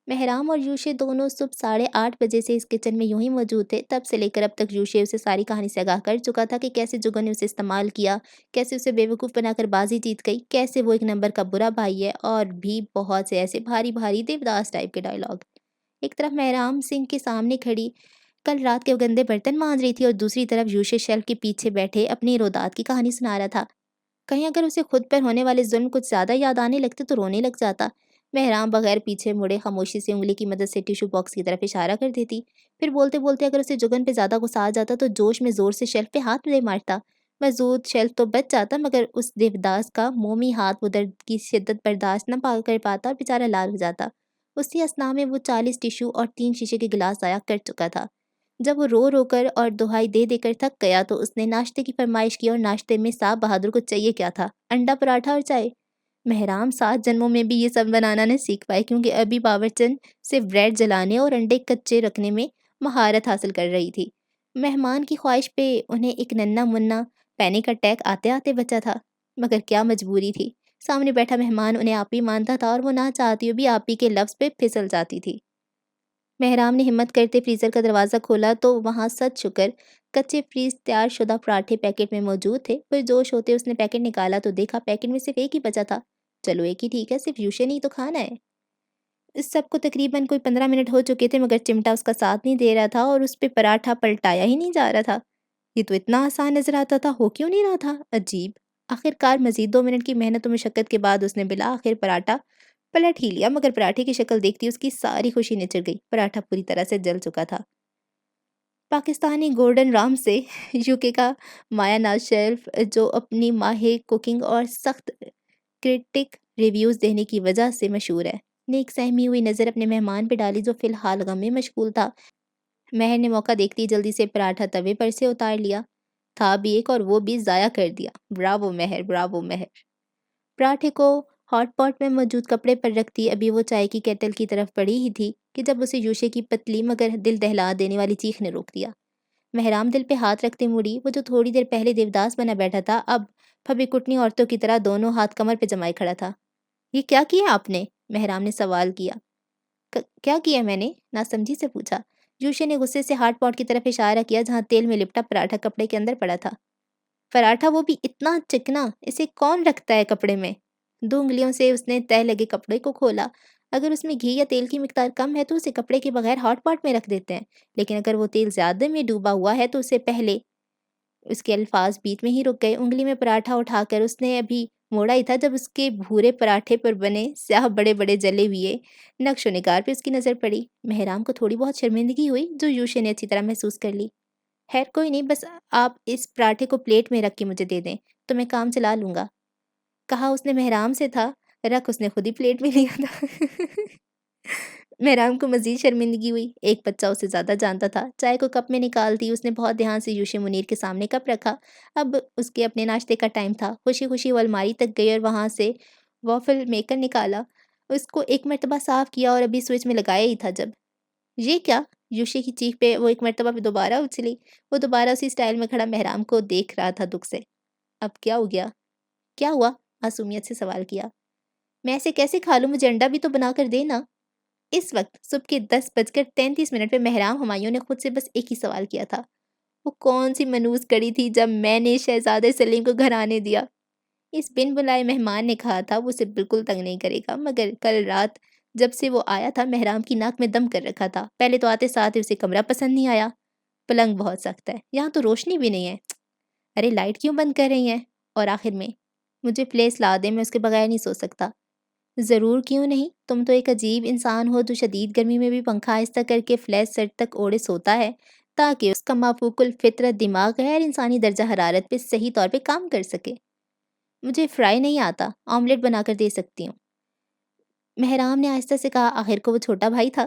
مہرام اور یوشے دونوں صبح 8:30 بجے سے اس کچن میں یوں ہی موجود تھے۔ تب سے لے کر اب تک یوشے اسے ساری کہانی سے آگاہ کر چکا تھا کہ کیسے جگن نے اسے استعمال کیا، کیسے اسے بیوقوف بنا کر بازی جیت گئی، کیسے وہ ایک نمبر کا برا بھائی ہے، اور بھی بہت سے ایسے بھاری بھاری دیوداس ٹائپ کے ڈائلاگ۔ ایک طرف مہرام سنک کے سامنے کھڑی کل رات کے گندے برتن مانج رہی تھی، اور دوسری طرف یوشے شیلف کے پیچھے بیٹھے اپنی رودات کی کہانی سنا رہا تھا۔ کہیں اگر اسے خود پر ہونے والے ظلم کچھ زیادہ یاد آنے لگتے تو رونے لگ جاتا۔ مہرام بغیر پیچھے مڑے خاموشی سے انگلی کی مدد سے ٹیشو باکس کی طرف اشارہ کر دیتی۔ پھر بولتے بولتے اگر اسے جگن پہ زیادہ غصہ آ جاتا تو جوش میں زور سے شیلف پہ ہاتھ دے مارتا۔ محظوظ شیلف تو بچ جاتا، مگر اس دیوداس کا مومی ہاتھ وہ درد کی شدت برداشت نہ کر پاتا اور بیچارہ لال ہو جاتا۔ اسی اثنا میں وہ 40 ٹیشو اور 3 شیشے کے گلاس ضائع کر چکا تھا۔ جب وہ رو رو کر اور دہائی دے دے کر تھک گیا تو اس نے ناشتے کی فرمائش کی، اور ناشتے میں صاحب بہادر کو چاہیے کیا تھا؟ انڈا پراٹھا اور چائے۔ مہرام 7 جنموں میں بھی یہ سب بنانا نہ سیکھ پائے، کیونکہ ابھی باورچن سے بریڈ جلانے اور انڈے کچے رکھنے میں مہارت حاصل کر رہی تھی۔ مہمان کی خواہش پہ انہیں ایک ننا منا پینک اٹیک آتے آتے بچا تھا، مگر کیا مجبوری تھی۔ سامنے بیٹھا مہمان انہیں آپی مانتا تھا، اور وہ نہ چاہتی بھی آپی کے لفظ پہ پھسل جاتی تھی۔ مہرام نے ہمت کرتے فریزر کا دروازہ کھولا تو وہاں سد شکر کچے فریز تیار شدہ پراٹھے پیکٹ میں موجود تھے۔ پھر جوش ہوتے اس نے پیکٹ نکالا تو دیکھا پیکٹ میں صرف ایک ہی بچا تھا۔ چلو ایک ہی ٹھیک ہے، صرف یوشے نہیں تو کھانا ہے۔ اس سب کو تقریباً کوئی 15 منٹ ہو چکے تھے، مگر چمٹا اس کا ساتھ نہیں دے رہا تھا اور اس پہ پراٹھا پلٹایا ہی نہیں جا رہا تھا۔ یہ تو اتنا آسان نظر آتا تھا، ہو کیوں نہیں رہا تھا؟ عجیب۔ آخر کار مزید 2 منٹ کی محنت و مشقت کے بعد اس نے بالآخر پراٹھا پلٹ ہی لیا، مگر پراٹھے کی شکل دیکھتی اس کی ساری خوشی نچر گئی۔ پراٹھا پوری طرح سے جل چکا تھا۔ پاکستانی گورڈن رام سے یوکے کا مایا ناز شیف، جو اپنی ماہر کوکنگ اور سخت کرٹک ریویوز دینے کی وجہ سے مشہور ہے، نے ایک سہمی ہوئی نظر اپنے مہمان پہ ڈالی جو فی الحال غم میں مشغول تھا۔ مہر نے موقع دیکھتی جلدی سے پراٹھا توے پر سے اتار لیا، تھا بھی ایک اور وہ بھی ضائع کر دیا۔ براوو مہر، براوو مہر۔ پراٹھے کو ہاٹ پاٹ میں موجود کپڑے پر رکھتی ابھی وہ چائے کی کیٹل کی طرف بڑھی ہی تھی کہ جب اسے یوشے کی پتلی مگر دل دہلا دینے والی چیخ نے روک دیا۔ مہرام دل پہ ہاتھ رکھتے مڑی۔ وہ جو تھوڑی دیر پہلے دیوداس بنا بیٹھا تھا اب پھبی کٹنی عورتوں کی طرح دونوں ہاتھ کمر پہ جمائے کھڑا تھا۔ یہ کیا کیا آپ نے؟ مہرام نے سوال کیا۔ کیا کیا میں نے؟ ناسمجھی سے پوچھا۔ یوشے نے غصے سے ہاٹ پاٹ کی طرف اشارہ کیا جہاں تیل میں لپٹا پراٹھا کپڑے کے اندر پڑا تھا۔ پراٹھا وہ بھی اتنا چکنا، اسے کون رکھتا ہے کپڑے میں؟ 2 انگلیوں سے اس نے تہہ لگے کپڑے کو کھولا۔ اگر اس میں گھی یا تیل کی مقدار کم ہے تو اسے کپڑے کے بغیر ہاٹ پاٹ میں رکھ دیتے ہیں، لیکن اگر وہ تیل زیادہ میں ڈوبا ہوا ہے تو اسے پہلے اس کے الفاظ بیچ میں ہی رک گئے۔ انگلی میں پراٹھا اٹھا کر اس نے ابھی موڑا ہی تھا جب اس کے بھورے پراٹھے پر بنے سیاہ بڑے بڑے جلے ہوئے نقش و نگار پہ اس کی نظر پڑی۔ مہرام کو تھوڑی بہت شرمندگی ہوئی جو یوشے نے اچھی طرح محسوس کر لی۔ خیر کوئی نہیں، بس آپ اس پراٹھے کو پلیٹ میں رکھ کے مجھے دے دیں تو میں کام چلا لوں گا، کہا اس نے مہرام سے تھا، رکھ اس نے خود ہی پلیٹ میں لیا تھا۔ مہرام کو مزید شرمندگی ہوئی، ایک بچہ اسے زیادہ جانتا تھا۔ چائے کو کپ میں نکالتی اس نے بہت دھیان سے یوشے منیر کے سامنے کپ رکھا۔ اب اس کے اپنے ناشتے کا ٹائم تھا۔ خوشی خوشی وہ الماری تک گئی اور وہاں سے وافل میکر نکالا، اس کو ایک مرتبہ صاف کیا اور ابھی سوئچ میں لگایا ہی تھا جب یہ کیا؟ یوشے کی چیخ پہ وہ ایک مرتبہ پہ دوبارہ اچھلی۔ وہ دوبارہ اسی سٹائل میں کھڑا مہرام کو دیکھ رہا تھا دکھ سے۔ اب کیا ہو گیا؟ کیا ہوا؟ معصومیت سے سوال کیا۔ میں ایسے کیسے کھا لوں؟ مجھے انڈا بھی تو بنا کر دے نا۔ اس وقت صبح کے 10:33 پہ مہرام ہمایوں نے خود سے بس ایک ہی سوال کیا تھا۔ وہ کون سی منحوس کڑی تھی جب میں نے شہزادے سلیم کو گھر آنے دیا؟ اس بن بلائے مہمان نے کہا تھا وہ اسے بالکل تنگ نہیں کرے گا، مگر کل رات جب سے وہ آیا تھا مہرام کی ناک میں دم کر رکھا تھا۔ پہلے تو آتے ساتھ ہی اسے کمرہ پسند نہیں آیا، پلنگ بہت سخت ہے، یہاں تو روشنی بھی نہیں ہے، ارے لائٹ کیوں بند کر رہی ہیں؟ اور آخر میں مجھے پلیس لا دیں، میں اس کے بغیر نہیں سو سکتا۔ ضرور کیوں نہیں، تم تو ایک عجیب انسان ہو جو شدید گرمی میں بھی پنکھا آہستہ کر کے فلیش سر تک اوڑھے سوتا ہے تاکہ اس کا مافوق الفطرت دماغ غیر انسانی درجہ حرارت پہ صحیح طور پہ کام کر سکے۔ مجھے فرائی نہیں آتا، آملیٹ بنا کر دے سکتی ہوں، مہرام نے آہستہ سے کہا۔ آخر کو وہ چھوٹا بھائی تھا،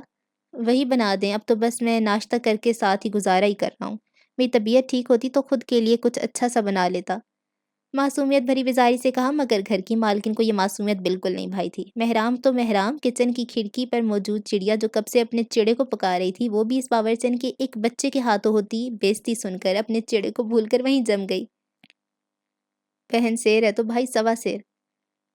وہی بنا دیں، اب تو بس میں ناشتہ کر کے ساتھ ہی گزارا ہی کر رہا ہوں، میری طبیعت ٹھیک ہوتی تو خود کے لیے کچھ اچھا سا بنا لیتا، معصومیت بھری بیزاری سے کہا، مگر گھر کی مالکن کو یہ معصومیت بالکل نہیں بھائی تھی۔ مہرام تو مہرام، کچن کی کھڑکی پر موجود چڑیا جو کب سے اپنے چڑے کو پکا رہی تھی وہ بھی اس باورچن کے ایک بچے کے ہاتھوں ہوتی بےزتی سن کر اپنے چڑے کو بھول کر وہیں جم گئی۔ بہن سیر ہے تو بھائی سوا سیر۔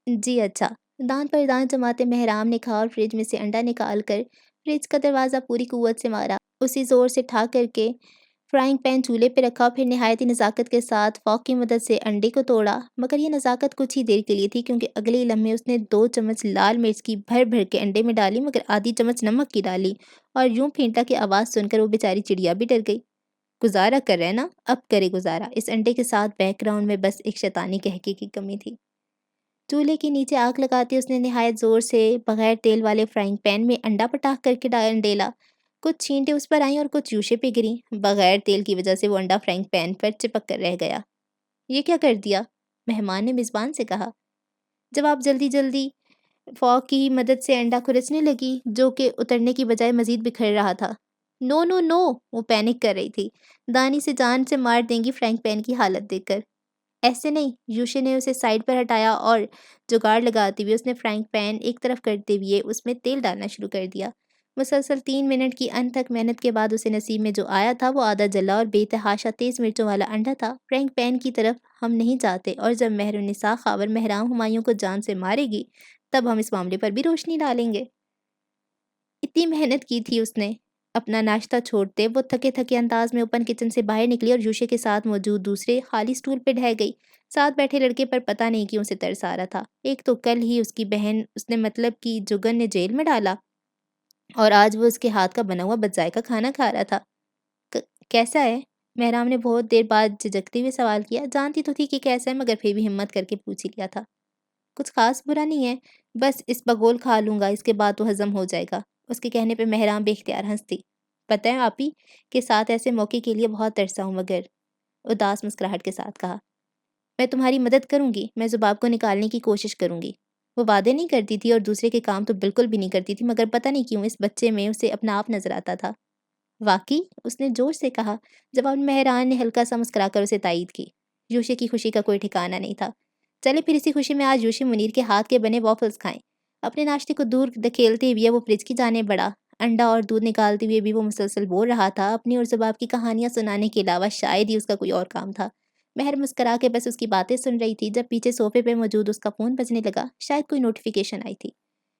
جی اچھا، دانت پر دانت جماتے مہرام نے کہا اور فریج میں سے انڈا نکال کر فریج کا دروازہ پوری قوت سے مارا، اسی زور سے ٹھا کر کے فرائنگ پین چولہے پہ رکھا، پھر نہایت ہی نزاکت کے ساتھ فوک کی مدد سے انڈے کو توڑا، مگر یہ نزاکت کچھ ہی دیر کے لیے تھی کیونکہ اگلے ہی لمحے اس نے 2 چمچ لال مرچ کی بھر بھر کے انڈے میں ڈالی، مگر آدھی چمچ نمک کی ڈالی، اور یوں پھینٹا کی آواز سن کر وہ بیچاری چڑیا بھی ڈر گئی۔ گزارا کر رہے نا، اب کرے گزارا۔ اس انڈے کے ساتھ بیک گراؤنڈ میں بس ایک شیطانی قہقہے کی کمی تھی۔ چولہے کے نیچے آگ لگاتی اس نے نہایت زور سے بغیر تیل والے فرائنگ پین میں انڈا پٹاخ کر کے ڈیلا، کچھ چھینٹے اس پر آئیں اور کچھ یوشے پہ گریں، بغیر تیل کی وجہ سے وہ انڈا فرائنگ پین پر چپک کر رہ گیا۔ یہ کیا کر دیا؟ مہمان نے میزبان سے کہا، جب آپ جلدی جلدی فوک کی مدد سے انڈا کھرچنے لگی جو کہ اترنے کی بجائے مزید بکھر رہا تھا۔ نو نو نو، وہ پینک کر رہی تھی، دانی سے جان سے مار دیں گی فرائنگ پین کی حالت دیکھ کر۔ ایسے نہیں، یوشے نے اسے سائڈ پر ہٹایا اور جگاڑ لگاتے ہوئے اس نے فرائنگ پین ایک طرف کرتے ہوئے اس میں تیل ڈالنا شروع کر دیا۔ مسلسل 3 منٹ کی انتھک محنت کے بعد اسے نصیب میں جو آیا تھا وہ آدھا جلا اور بے تحاشا تیز مرچوں والا انڈا تھا۔ فرائنگ پین کی طرف ہم نہیں جاتے، اور جب مہر النساء خاور مہرام ہمایوں کو جان سے مارے گی تب ہم اس معاملے پر بھی روشنی ڈالیں گے۔ اتنی محنت کی تھی اس نے۔ اپنا ناشتہ چھوڑتے وہ تھکے تھکے انداز میں اوپن کچن سے باہر نکلی اور یوشے کے ساتھ موجود دوسرے خالی سٹول پہ ڈھہ گئی۔ ساتھ بیٹھے لڑکے پر پتہ نہیں کیوں اسے ترس آ رہا تھا۔ ایک تو کل ہی اس کی بہن اس نے مطلب کی جگن نے جیل میں ڈالا، اور آج وہ اس کے ہاتھ کا بنا ہوا بدذائقہ کھانا کھا رہا تھا۔ کیسا ہے؟ مہرام نے بہت دیر بعد جھجکتے ہوئے سوال کیا۔ جانتی تو تھی کہ کیسا ہے، مگر پھر بھی ہمت کر کے پوچھ ہی لیا تھا۔ کچھ خاص برا نہیں ہے، بس اس بگول کھا لوں گا، اس کے بعد تو ہضم ہو جائے گا۔ اس کے کہنے پہ مہرام بے اختیار ہنستی۔ پتہ ہے آپی کے ساتھ ایسے موقع کے لیے بہت ترسا ہوں، مگر اداس مسکراہٹ کے ساتھ کہا، میں تمہاری مدد کروں گی، میں ذباب کو نکالنے کی کوشش کروں گی۔ وہ وعدے نہیں کرتی تھی اور دوسرے کے کام تو بالکل بھی نہیں کرتی تھی، مگر پتہ نہیں کیوں اس بچے میں اسے اپنا آپ نظر آتا تھا۔ واقعی؟ اس نے جوش سے کہا۔ جواب مہران نے ہلکا سا مسکرا کر اسے تائید کی۔ یوشے کی خوشی کا کوئی ٹھکانہ نہیں تھا۔ چلے پھر اسی خوشی میں آج یوشے منیر کے ہاتھ کے بنے وافلز کھائیں۔ اپنے ناشتے کو دور دھکیلتے ہوئے وہ فریج کی جانب بڑھا۔ انڈا اور دودھ نکالتے ہوئے بھی وہ مسلسل بول رہا تھا، اپنی اور ذباب کی کہانیاں سنانے کے علاوہ شاید ہی اس کا کوئی اور کام تھا۔ مہر مسکرا کے بس اس کی باتیں سن رہی تھی جب پیچھے صوفے پہ موجود اس کا فون بجنے لگا، شاید کوئی نوٹیفیکیشن آئی تھی۔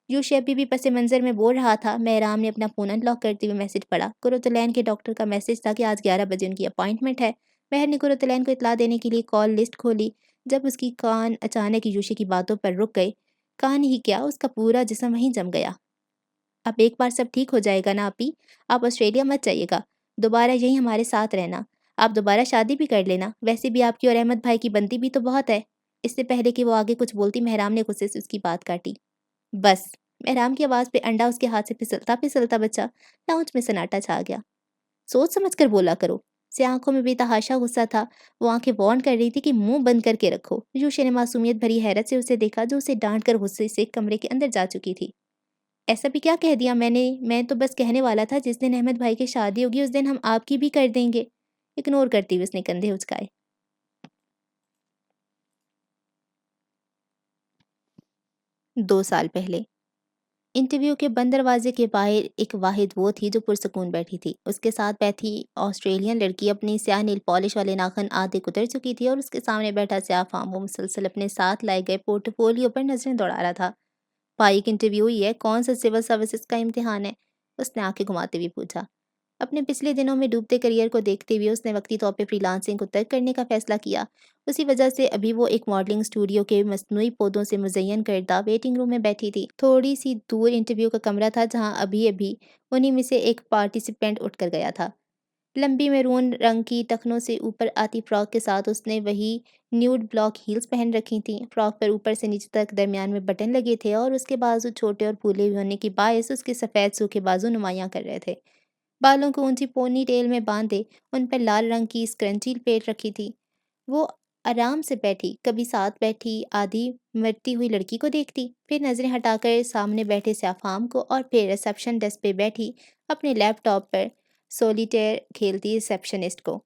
یوشے ابھی بھی پس منظر میں بول رہا تھا۔ مہرام نے اپنا فون ان لاک کرتے ہوئے میسج پڑھا۔ قرۃ العین کے ڈاکٹر کا میسج تھا کہ آج 11 بجے ان کی اپائنٹمنٹ ہے۔ مہر نے قرۃ العین کو اطلاع دینے کے لیے کال لسٹ کھولی جب اس کی کان اچانک یوشے کی باتوں پر رک گئے۔ کان ہی کیا، اس کا پورا جسم وہیں جم گیا۔ اب ایک بار سب ٹھیک ہو جائے گا نا آپی، آپ آسٹریلیا مت جائیے گا، دوبارہ یہیں ہمارے ساتھ رہنا، آپ دوبارہ شادی بھی کر لینا، ویسے بھی آپ کی اور احمد بھائی کی بنتی بھی تو بہت ہے۔ اس سے پہلے کہ وہ آگے کچھ بولتی محرام نے غصے سے اس کی بات کاٹی۔ بس! محرام کی آواز پہ انڈا اس کے ہاتھ سے پھسلتا پھسلتا بچا۔ لاؤنج میں سناٹا چھا گیا۔ سوچ سمجھ کر بولا کرو۔ سے آنکھوں میں بے تحاشا غصہ تھا۔ وہ آنکھیں وارن کر رہی تھی کہ منہ بند کر کے رکھو۔ یوشا نے معصومیت بھری حیرت سے اسے دیکھا جو اسے ڈانٹ کر غصے سے کمرے کے اندر جا چکی تھی۔ ایسا بھی کیا کہہ دیا میں نے؟ میں تو بس کہنے والا تھا جس دن احمد بھائی کی شادی ہوگی اس دن ہم آپ کی بھی کر دیں گے۔ اگنور کرتی ہوئے اس نے کندھے اچکائے۔ 2 سال پہلے انٹرویو کے بند دروازے کے باہر ایک واحد وہ تھی جو پرسکون بیٹھی تھی۔ اس کے ساتھ بیٹھی آسٹریلین لڑکی اپنی سیاہ نیل پالش والے ناخن آدھے کتر چکی تھی اور اس کے سامنے بیٹھا سیاہ فام وہ مسلسل اپنے ساتھ لائے گئے پورٹ فولیو پر نظریں دوڑا رہا تھا۔ بھائی ایک انٹرویو ہی ہے، کون سا سول سروسز کا امتحان ہے؟ اس نے آنکھیں گھماتے ہوئے پوچھا۔ اپنے پچھلے دنوں میں ڈوبتے کریئر کو دیکھتے ہوئے اس نے وقتی طور پہ فری لانسنگ کو ترک کرنے کا فیصلہ کیا۔ اسی وجہ سے ابھی وہ ایک ماڈلنگ اسٹوڈیو کے مصنوعی پودوں سے مزین کردہ ویٹنگ روم میں بیٹھی تھی۔ تھوڑی سی دور انٹرویو کا کمرہ تھا جہاں ابھی انہی میں سے ایک پارٹیسپینٹ اٹھ کر گیا تھا۔ لمبی میرون رنگ کی ٹخنوں سے اوپر آتی فراک کے ساتھ اس نے وہی نیوڈ بلاک ہیلز پہن رکھی تھیں۔ فراک پر اوپر سے نیچے تک درمیان میں بٹن لگے تھے اور اس کے بازو چھوٹے اور پھولے ہوئے ہونے کی باعث اس کے سفید سوکھے بازو نمایاں کر رہے تھے۔ بالوں کو اونچی پونی ٹیل میں باندھے ان پر لال رنگ کی اسکرنچی لپیٹ رکھی تھی۔ وہ آرام سے بیٹھی، کبھی ساتھ بیٹھی آدھی مرتی ہوئی لڑکی کو دیکھتی، پھر نظریں ہٹا کر سامنے بیٹھے سیافام کو اور پھر ریسیپشن ڈیسک پہ بیٹھی اپنے لیپ ٹاپ پر سولیٹیئر کھیلتی ریسیپشنسٹ کو۔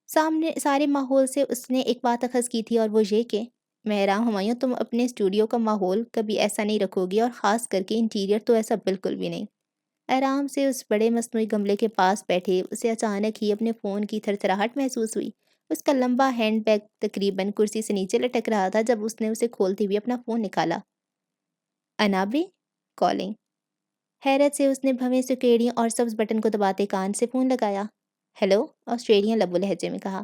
سامنے سارے ماحول سے اس نے ایک بات اخذ کی تھی اور وہ یہ کہ مہرام ہمایوں تم اپنے اسٹوڈیو کا ماحول کبھی ایسا نہیں رکھو گی اور خاص کر کے انٹیریئر تو ایسا بالکل بھی نہیں۔ آرام سے اس بڑے مصنوعی گملے کے پاس بیٹھے اسے اچانک ہی اپنے فون کی تھرتھراہٹ محسوس ہوئی۔ اس کا لمبا ہینڈ بیگ تقریباً کرسی سے نیچے لٹک رہا تھا جب اس نے اسے کھولتے ہوئے اپنا فون نکالا۔ انابے کالنگ۔ حیرت سے اس نے بھویں سکیڑیوں اور سبز بٹن کو دباتے کان سے فون لگایا۔ ہیلو، آسٹریلین لب و لہجے میں کہا۔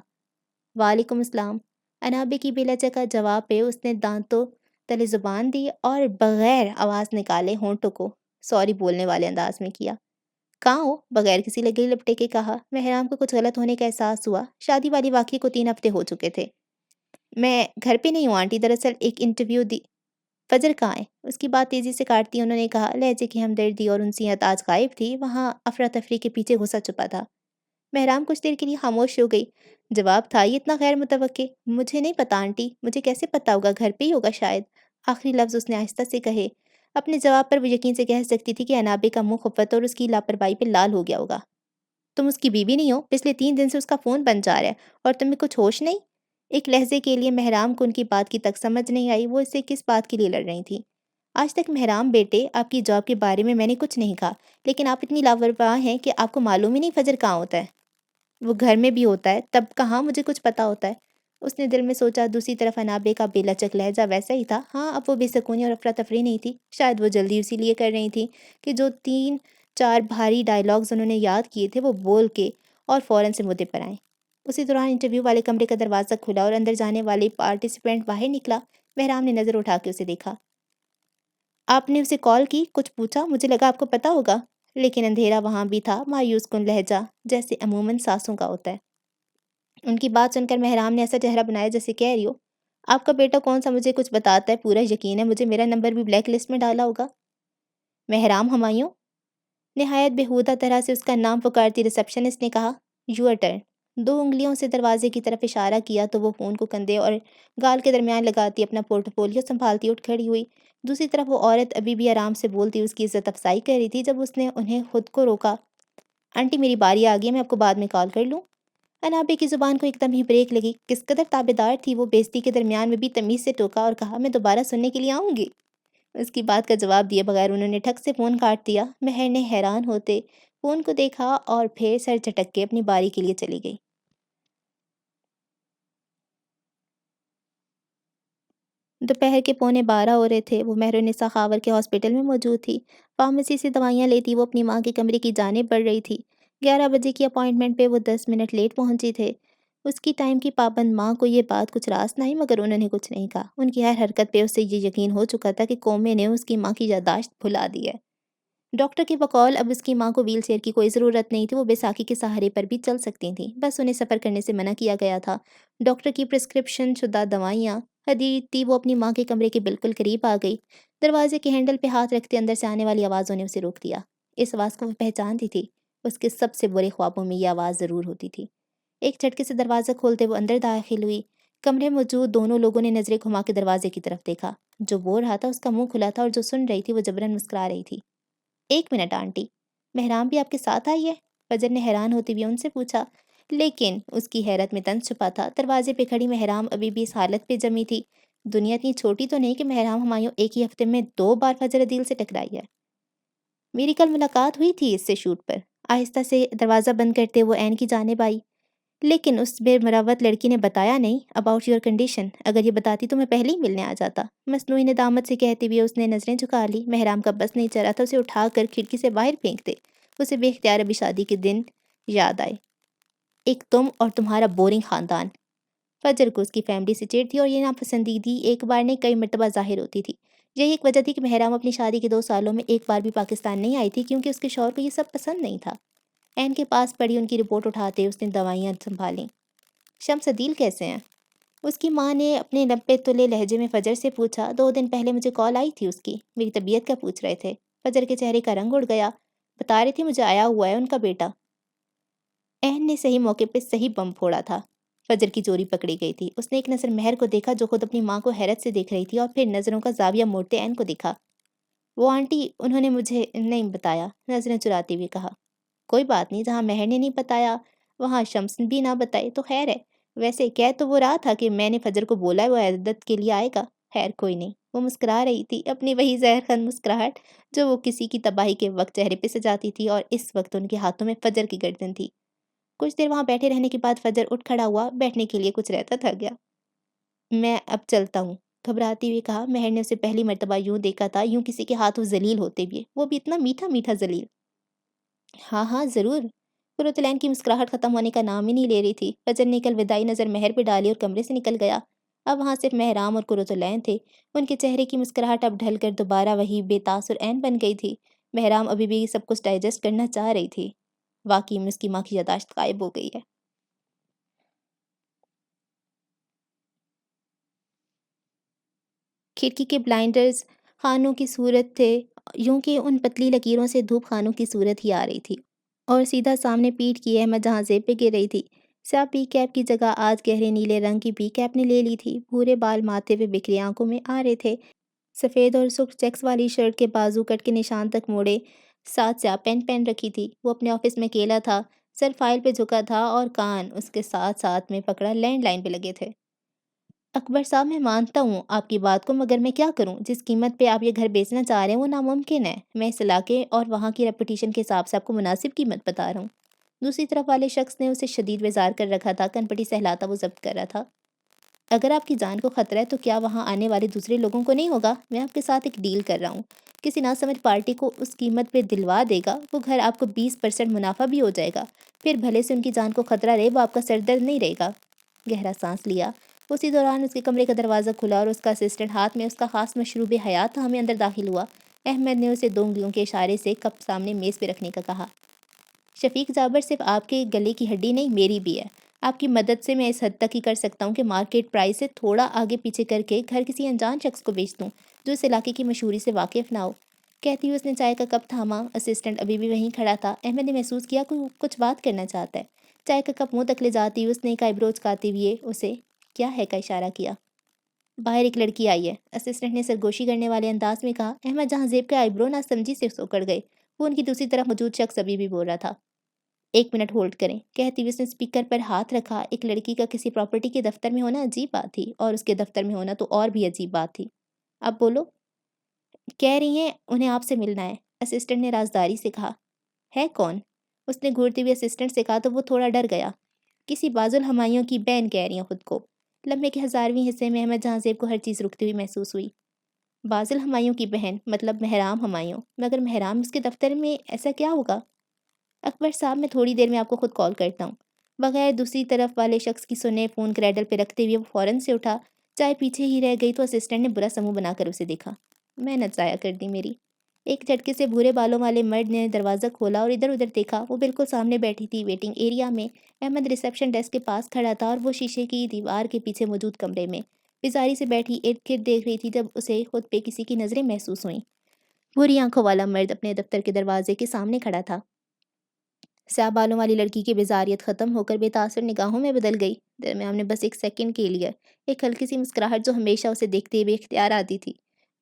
وعلیکم السلام۔ انابے کی بے لچک کا جواب پہ اس نے دانتوں تلے زبان دی اور بغیر آواز نکالے ہونٹوں کو سوری بولنے والے انداز میں کیا۔ کہاں ہو؟ بغیر کسی لگے لپٹے کے کہا۔ محرام کو کچھ غلط ہونے کا احساس ہوا۔ شادی والی واقعے کو 3 ہفتے ہو چکے تھے۔ میں گھر پہ نہیں ہوں آنٹی، دراصل ایک انٹرویو دی۔ فجر کہاں ہے؟ اس کی بات تیزی سے کاٹتی انہوں نے کہا۔ لہجے کی ہمدردی اور انسیت آج غائب تھی، وہاں افراتفری کے پیچھے غصہ چھپا تھا۔ محرام کچھ دیر کے لیے خاموش ہو گئی۔ جواب تھا یہ اتنا غیر متوقع؟ مجھے نہیں پتا آنٹی، مجھے کیسے پتا ہوگا؟ گھر پہ ہی ہوگا شاید۔ آخری لفظ اس نے آہستہ سے کہے۔ اپنے جواب پر وہ یقین سے کہہ سکتی تھی کہ انابے کا منہ خفت اور اس کی لاپرواہی پہ لال ہو گیا ہوگا۔ تم اس کی بیوی نہیں ہو؟ پچھلے 3 دن سے اس کا فون بند جا رہا ہے اور تمہیں کچھ ہوش نہیں؟ ایک لہجے کے لیے محرام کو ان کی بات کی تک سمجھ نہیں آئی وہ اس سے کس بات کے لیے لڑ رہی تھی۔ آج تک محرام بیٹے آپ کی جاب کے بارے میں نے کچھ نہیں کہا، لیکن آپ اتنی لاپرواہ ہیں کہ آپ کو معلوم ہی نہیں فجر کہاں ہوتا ہے۔ وہ گھر میں بھی ہوتا ہے، تب کہاں مجھے کچھ پتا ہوتا ہے؟ اس نے دل میں سوچا۔ دوسری طرف انابے کا بے لچک لہجہ ویسا ہی تھا۔ ہاں، اب وہ بے سکونی اور افراتفری نہیں تھی، شاید وہ جلدی اسی لیے کر رہی تھی کہ جو 3-4 بھاری ڈائیلاگز انہوں نے یاد کیے تھے وہ بول کے اور فوراً سے مدعے پر آئیں۔ اسی دوران انٹرویو والے کمرے کا دروازہ کھلا اور اندر جانے والے پارٹیسپینٹ باہر نکلا۔ محرام نے نظر اٹھا کے اسے دیکھا۔ آپ نے اسے کال کی؟ کچھ پوچھا؟ مجھے لگا آپ کو پتا ہوگا، لیکن اندھیرا وہاں بھی تھا، مایوس کن لہجہ جیسے عموماً ساسوں کا ہوتا ہے۔ ان کی بات سن کر محرام نے ایسا چہرہ بنایا جیسے کہہ رہی ہو آپ کا بیٹا کون سا مجھے کچھ بتاتا ہے، پورا یقین ہے مجھے میرا نمبر بھی بلیک لسٹ میں ڈالا ہوگا۔ محرام ہمایوں، نہایت بےہودہ طرح سے اس کا نام پکارتی ریسیپشنسٹ نے کہا۔ Your turn. 2 انگلیوں سے دروازے کی طرف اشارہ کیا تو وہ فون کو کندھے اور گال کے درمیان لگاتی اپنا پورٹ فولیو سنبھالتی اٹھ کھڑی ہوئی۔ دوسری طرف وہ عورت ابھی بھی آرام سے بولتی اس کی عزت افزائی کر رہی تھی جب اس نے انہیں خود کو روکا۔ آنٹی میری باری آ گئی ہے، میں آپ کو بعد میں کال کر لوں؟ انابے کی زبان کو ایک دم ہی بریک لگی۔ کس قدر تابع دار تھی وہ، بےعزتی کے درمیان میں بھی تمیز سے ٹوکا اور کہا میں دوبارہ سننے کے لیے آؤں گی۔ اس کی بات کا جواب دیے بغیر انہوں نے ٹھک سے فون کاٹ دیا۔ مہر نے حیران ہوتے فون کو دیکھا اور پھر سر جھٹک کے اپنی باری کے لیے چلی گئی۔ دوپہر کے 11:15 ہو رہے تھے۔ وہ مہرالنساء خاور کے ہاسپٹل میں موجود تھی۔ فارمیسی سے دوائیاں لیتی وہ اپنی ماں کے کمرے کی جانب بڑھ رہی تھی۔ 11 بجے کی اپائنٹمنٹ پہ وہ 10 منٹ لیٹ پہنچی تھے۔ اس کی ٹائم کی پابند ماں کو یہ بات کچھ راست نہ آئی مگر انہوں نے کچھ نہیں کہا۔ ان کی ہر حرکت پہ اسے یہ یقین ہو چکا تھا کہ کومے نے اس کی ماں کی یادداشت بھلا دی ہے۔ ڈاکٹر کے بقول اب اس کی ماں کو ویل چیئر کی کوئی ضرورت نہیں تھی، وہ بیساکھی کے سہارے پر بھی چل سکتی تھیں، بس انہیں سفر کرنے سے منع کیا گیا تھا۔ ڈاکٹر کی پرسکرپشن شدہ دوائیاں خریدتی وہ اپنی ماں کے کمرے کے بالکل قریب آ گئی۔ دروازے کے ہینڈل پہ ہاتھ رکھتے اندر سے آنے والی آوازوں نے اسے روک دیا۔ اس آواز کو وہ پہچانتی تھی، اس کے سب سے برے خوابوں میں یہ آواز ضرور ہوتی تھی۔ ایک جھٹکے سے دروازہ کھولتے وہ اندر داخل ہوئی۔ کمرے میں موجود دونوں لوگوں نے نظریں گھما کے دروازے کی طرف دیکھا۔ جو بول رہا تھا اس کا منہ کھلا تھا اور جو سن رہی تھی وہ جبرن مسکرا رہی تھی۔ ایک منٹ آنٹی، مہرام بھی آپ کے ساتھ آئی ہے؟ فجر نے حیران ہوتے ہوئے ان سے پوچھا، لیکن اس کی حیرت میں طنز چھپا تھا۔ دروازے پہ کھڑی مہرام ابھی بھی اس حالت پہ جمی تھی۔ دنیا اتنی چھوٹی تو نہیں کہ مہرام ہمایوں ایک ہی ہفتے میں 2 بار فجر عدیل سے ٹکرائی ہے۔ میری کل ملاقات ہوئی تھی اس سے شوٹ پر۔ آہستہ سے دروازہ بند کرتے وہ عین کی جانب آئی۔ لیکن اس بے مروت لڑکی نے بتایا نہیں اباؤٹ یور کنڈیشن، اگر یہ بتاتی تو میں پہلے ہی ملنے آ جاتا۔ مصنوعی ندامت سے کہتے ہوئے اس نے نظریں جھکا لی۔ مہرام کا بس نہیں چلا تھا اسے اٹھا کر کھڑکی سے باہر پھینک دے۔ اسے بے اختیار ابھی شادی کے دن یاد آئے، ایک تم اور تمہارا بورنگ خاندان۔ فجر کو اس کی فیملی سے چڑ تھی اور یہ ناپسندیدگی ایک بار نہیں کئی مرتبہ ظاہر ہوتی تھی۔ یہی ایک وجہ تھی کہ مہرام اپنی شادی کے 2 سالوں میں ایک بار بھی پاکستان نہیں آئی تھی، کیونکہ اس کے شوہر کو یہ سب پسند نہیں تھا۔ عین کے پاس پڑی ان کی رپورٹ اٹھاتے اس نے دوائیاں سنبھالیں۔ شمس عدیل کیسے ہیں؟ اس کی ماں نے اپنے نبے تلے لہجے میں فجر سے پوچھا۔ 2 دن پہلے مجھے کال آئی تھی اس کی، میری طبیعت کا پوچھ رہے تھے۔ فجر کے چہرے کا رنگ اڑ گیا۔ بتا رہی تھی مجھے آیا ہوا ہے ان کا بیٹا۔ عین نے صحیح موقع پہ صحیح بم پھوڑا تھا۔ فجر کی چوری پکڑی گئی تھی۔ اس نے ایک نظر مہر کو دیکھا جو خود اپنی ماں کو حیرت سے دیکھ رہی تھی، اور پھر نظروں کا زاویہ موڑتے عین کو دیکھا۔ وہ آنٹی انہوں نے مجھے نہیں بتایا، نظریں چراتے ہوئے کہا۔ کوئی بات نہیں، جہاں مہر نے نہیں بتایا وہاں شمس بھی نہ بتائے تو خیر ہے۔ ویسے کہہ تو وہ رہا تھا کہ میں نے فجر کو بولا ہے وہ عیادت کے لیے آئے گا۔ خیر کوئی نہیں، وہ مسکرا رہی تھی، اپنی وہی زہر خند مسکراہٹ جو وہ کسی کی تباہی کے وقت چہرے پہ سجاتی تھی، اور اس وقت ان کے ہاتھوں میں فجر کی گردن تھی۔ کچھ دیر وہاں بیٹھے رہنے کے بعد فجر اٹھ کھڑا ہوا، بیٹھنے کے لیے کچھ رہتا تھک گیا۔ میں اب چلتا ہوں، گھبراتی ہوئے کہا۔ مہر نے اسے پہلی مرتبہ یوں دیکھا تھا، یوں کسی کے ہاتھوں ذلیل ہوتے ہوئے، وہ بھی اتنا میٹھا میٹھا ذلیل۔ ہاں ہاں ضرور۔ قرۃ کی مسکراہٹ ختم ہونے کا نام ہی نہیں لے رہی تھی۔ فجر نے کل وداعی نظر مہر پہ ڈالی اور کمرے سے نکل گیا۔ اب وہاں صرف مہرام اور قرۃ تھے۔ ان کے چہرے کی مسکراہٹ اب ڈھل کر دوبارہ وہی بے تاثر عین بن گئی تھی۔ مہرام ابھی بھی سب کچھ ڈائجسٹ کرنا چاہ رہی تھی۔ واقعی میں اس کی ماں کی یادداشت غائب ہو گئی ہے۔ کھڑکی کے بلائنڈرز خانوں کی صورت تھے، یوں کہ ان پتلی لکیروں سے دھوپ خانوں کی صورت ہی آ رہی تھی، اور سیدھا سامنے پیٹھ کی احمد جہاں زیب پہ گر رہی تھی۔ سیاہ پی کیپ کی جگہ آج گہرے نیلے رنگ کی پی کیپ نے لے لی تھی۔ بھورے بال ماتھے پہ بکھری آنکھوں میں آ رہے تھے۔ سفید اور سرخ چیکس والی شرٹ کے بازو کٹ کے نشان تک موڑے، ساتھ سیاہ پینٹ پہن رکھی تھی۔ وہ اپنے آفس میں اکیلا تھا، سر فائل پہ جھکا تھا اور کان اس کے ساتھ ساتھ میں پکڑا لینڈ لائن پہ لگے تھے۔ اکبر صاحب میں مانتا ہوں آپ کی بات کو، مگر میں کیا کروں؟ جس قیمت پہ آپ یہ گھر بیچنا چاہ رہے ہیں وہ ناممکن ہے۔ میں اس علاقے اور وہاں کی ریپوٹیشن کے حساب سے آپ کو مناسب قیمت بتا رہا ہوں۔ دوسری طرف والے شخص نے اسے شدید بیزار کر رکھا تھا، کنپٹی سہلاتا وہ ضبط کر رہا تھا۔ اگر آپ کی جان کو خطرہ ہے تو کیا وہاں آنے والے دوسرے لوگوں کو نہیں ہوگا؟ میں آپ کے ساتھ ایک ڈیل کر رہا ہوں، کسی ناسمجھ پارٹی کو اس قیمت پہ دلوا دے گا، وہ گھر آپ کو 20% منافع بھی ہو جائے گا، پھر بھلے سے ان کی جان کو خطرہ رہے، وہ آپ کا سر درد نہیں رہے گا۔ گہرا سانس لیا۔ اسی دوران اس کے کمرے کا دروازہ کھلا اور اس کا اسسٹنٹ ہاتھ میں اس کا خاص مشروب حیات تھا ہمیں اندر داخل ہوا۔ احمد نے اسے 2 انگلیوں کے اشارے سے کپ سامنے میز پہ رکھنے کا کہا۔ شفیق جابر صرف آپ کے گلے کی ہڈی نہیں، میری بھی ہے۔ آپ کی مدد سے میں اس حد تک ہی کر سکتا ہوں کہ مارکیٹ پرائس سے تھوڑا آگے پیچھے کر کے گھر کسی انجان شخص کو بیچ دوں جو اس علاقے کی مشہوری سے واقف نہ ہو۔ کہتی ہوئی اس نے چائے کا کپ تھاما۔ اسسٹنٹ ابھی بھی وہیں کھڑا تھا۔ احمد نے محسوس کیا کہ وہ کچھ بات کرنا چاہتا ہے۔ چائے کا کپ منہ تک لے جاتی ہوئی اس نے ایک آئی برو چکاتے ہوئے اسے کیا ہے کا اشارہ کیا۔ باہر ایک لڑکی آئی ہے، اسسٹنٹ نے سرگوشی کرنے والے انداز میں کہا۔ احمد جہاں زیب کے آئی برو نہ سمجھی سے سوکڑ گئے۔ وہ ان کی دوسری طرف موجود شخص ابھی بھی بول رہا تھا۔ 1 منٹ ہولڈ کریں، کہتی ہوئی اس نے اسپیکر پر ہاتھ رکھا۔ ایک لڑکی کا کسی پراپرٹی کے دفتر میں ہونا عجیب بات تھی، اور اس کے دفتر میں ہونا تو اور بھی عجیب بات تھی۔ اب بولو۔ کہہ رہی ہیں انہیں آپ سے ملنا ہے، اسسٹنٹ نے رازداری سے کہا۔ ہے کون؟ اس نے گھورتے ہوئے اسسٹنٹ سے کہا تو وہ تھوڑا ڈر گیا۔ کسی باز الحمایوں کی بہن کہہ رہی ہیں خود کو۔ لمحے کے 1000ویں حصے میں احمد جہاں زیب کو ہر چیز رکتی ہوئی محسوس ہوئی۔ باز الحمایوں کی بہن مطلب مہرام ہمایوں، مگر مہرام اس کے دفتر میں ایسا کیا ہوگا؟ اکبر صاحب میں تھوڑی دیر میں آپ کو خود کال کرتا ہوں۔ بغیر دوسری طرف والے شخص کی سنے فون کریڈل پہ رکھتے ہوئے وہ فوراً سے اٹھا۔ چائے پیچھے ہی رہ گئی تو اسسٹنٹ نے برا سمو بنا کر اسے دیکھا۔ محنت ضائع کر دی میری۔ ایک جھٹکے سے بھورے بالوں والے مرد نے دروازہ کھولا اور ادھر ادھر دیکھا۔ وہ بالکل سامنے بیٹھی تھی، ویٹنگ ایریا میں۔ احمد ریسیپشن ڈیسک کے پاس کھڑا تھا اور وہ شیشے کی دیوار کے پیچھے موجود کمرے میں بیزاری سے بیٹھی ارد گرد دیکھ رہی تھی جب اسے خود پہ کسی کی نظریں محسوس ہوئیں۔ بھوری آنکھوں والا مرد اپنے دفتر کے دروازے کے سامنے کھڑا تھا۔ سیاہ بالوں والی لڑکی کی بیزاریت ختم ہو کر بے تاثر نگاہوں میں بدل گئی۔ درمیان میں بس ایک سیکنڈ کے لیے ایک ہلکی سی مسکراہٹ جو ہمیشہ اسے دیکھتے ہوئے اختیار آتی تھی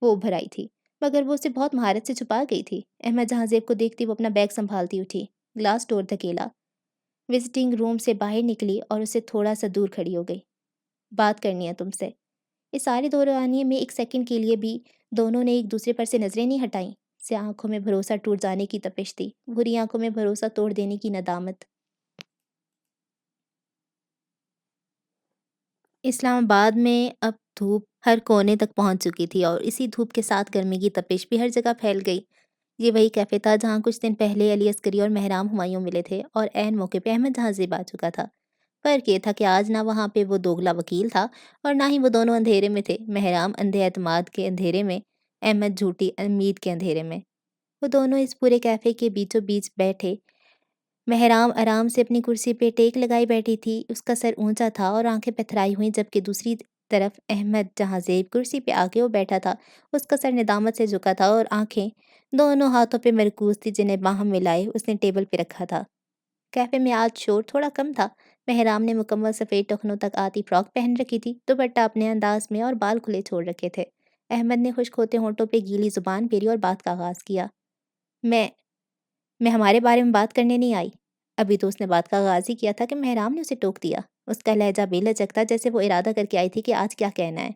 وہ ابھر آئی تھی، مگر وہ اسے بہت مہارت سے چھپا گئی تھی۔ احمد جہاں زیب کو دیکھتی وہ اپنا بیگ سنبھالتی اٹھی، گلاس ڈور دھکیلا، وزٹنگ روم سے باہر نکلی اور اسے تھوڑا سا دور کھڑی ہو گئی۔ بات کرنی ہے تم سے۔ اس سارے دورانیے میں ایک سیکنڈ کے لیے بھی دونوں نے ایک دوسرے پر سے نظریں نہیں ہٹائیں۔ سے آنکھوں میں بھروسہ ٹوٹ جانے کی تپش تھی، بھوری آنکھوں میں بھروسہ توڑ دینے کی ندامت۔ اسلام آباد میں اب دھوپ ہر کونے تک پہنچ چکی تھی اور اسی دھوپ کے ساتھ گرمی کی تپش بھی ہر جگہ پھیل گئی۔ یہ وہی کیفے تھا جہاں کچھ دن پہلے علی عسکری اور مہرام ہمایوں ملے تھے اور عین موقع پہ احمد جہاں زیب آ چکا تھا۔ فرق یہ تھا کہ آج نہ وہاں پہ وہ دوگلا وکیل تھا اور نہ ہی وہ دونوں اندھیرے میں تھے، مہرام اندھے اعتماد کے اندھیرے میں، احمد جھوٹی امید کے اندھیرے میں۔ وہ دونوں اس پورے کیفے کے بیچوں بیچ بیٹھے۔ مہرام آرام سے اپنی کرسی پہ ٹیک لگائی بیٹھی تھی، اس کا سر اونچا تھا اور آنکھیں پتھرائی ہوئیں، جبکہ دوسری طرف احمد جہاں زیب کرسی پہ آگے وہ بیٹھا تھا، اس کا سر ندامت سے جھکا تھا اور آنکھیں دونوں ہاتھوں پہ مرکوز تھی جنہیں باہم ملائے اس نے ٹیبل پہ رکھا تھا۔ کیفے میں آج شور تھوڑا کم تھا۔ مہرام نے مکمل سفید ٹخنوں تک آتی فراک پہن رکھی تھی، دوپٹہ اپنے انداز میں اور بال کھلے چھوڑ رکھے تھے۔ احمد نے خشک ہوتے ہونٹوں پہ گیلی زبان پھیری اور بات کا آغاز کیا۔ میں ہمارے بارے میں بات کرنے نہیں آئی۔ ابھی تو اس نے بات کا آغاز ہی کیا تھا کہ مہرام نے اسے ٹوک دیا۔ اس کا لہجہ بے لچک تھا، جیسے وہ ارادہ کر کے آئی تھی کہ آج کیا کہنا ہے۔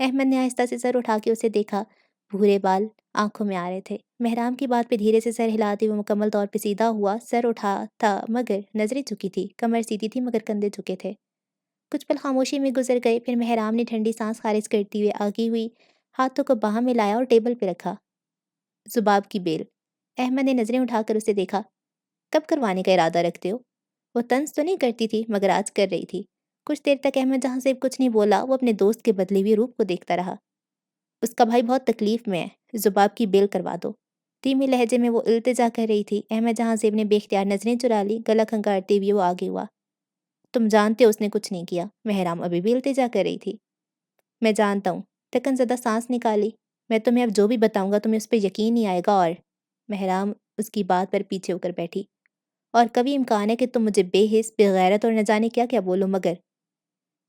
احمد نے آہستہ سے سر اٹھا کے اسے دیکھا، بھورے بال آنکھوں میں آ رہے تھے۔ مہرام کی بات پہ دھیرے سے سر ہلاتے ہوئے مکمل طور پہ سیدھا ہوا، سر اٹھا تھا مگر نظریں جھکی تھی، کمر سیدھی تھی مگر کندھے جھکے تھے۔ کچھ پل خاموشی میں گزر گئے، پھر مہرام نے ٹھنڈی سانس خارج کرتی ہوئے آگی ہوئی ہاتھوں کو باہم ملایا اور ٹیبل پہ رکھا۔ ذباب کی بیل۔ احمد نے نظریں اٹھا کر اسے دیکھا۔ کب کروانے کا ارادہ رکھتے ہو؟ وہ طنز تو نہیں کرتی تھی مگر آج کر رہی تھی۔ کچھ دیر تک احمد جہاں سے کچھ نہیں بولا، وہ اپنے دوست کے بدلے ہوئے روپ کو دیکھتا رہا۔ اس کا بھائی بہت تکلیف میں ہے، ذباب کی بیل کروا دو۔ دھیمی لہجے میں وہ التجا کر رہی تھی۔ احمد جہاں زیب نے بے اختیار نظریں چرا لی، گلا کھنگارتے ہوئے وہ آگے ہوا۔ تم جانتے ہو اس نے کچھ نہیں کیا۔ مہرام ابھی بھی التجا کر رہی تھی۔ میں جانتا ہوں۔ تکن زدہ سانس نکالی۔ میں تمہیں اب جو بھی بتاؤں گا تمہیں اس پہ یقین نہیں آئے گا اور مہرام اس کی بات پر پیچھے ہو کر بیٹھی۔ اور کبھی امکان ہے کہ تم مجھے بے حس، بے غیرت اور نہ جانے کیا کیا بولو، مگر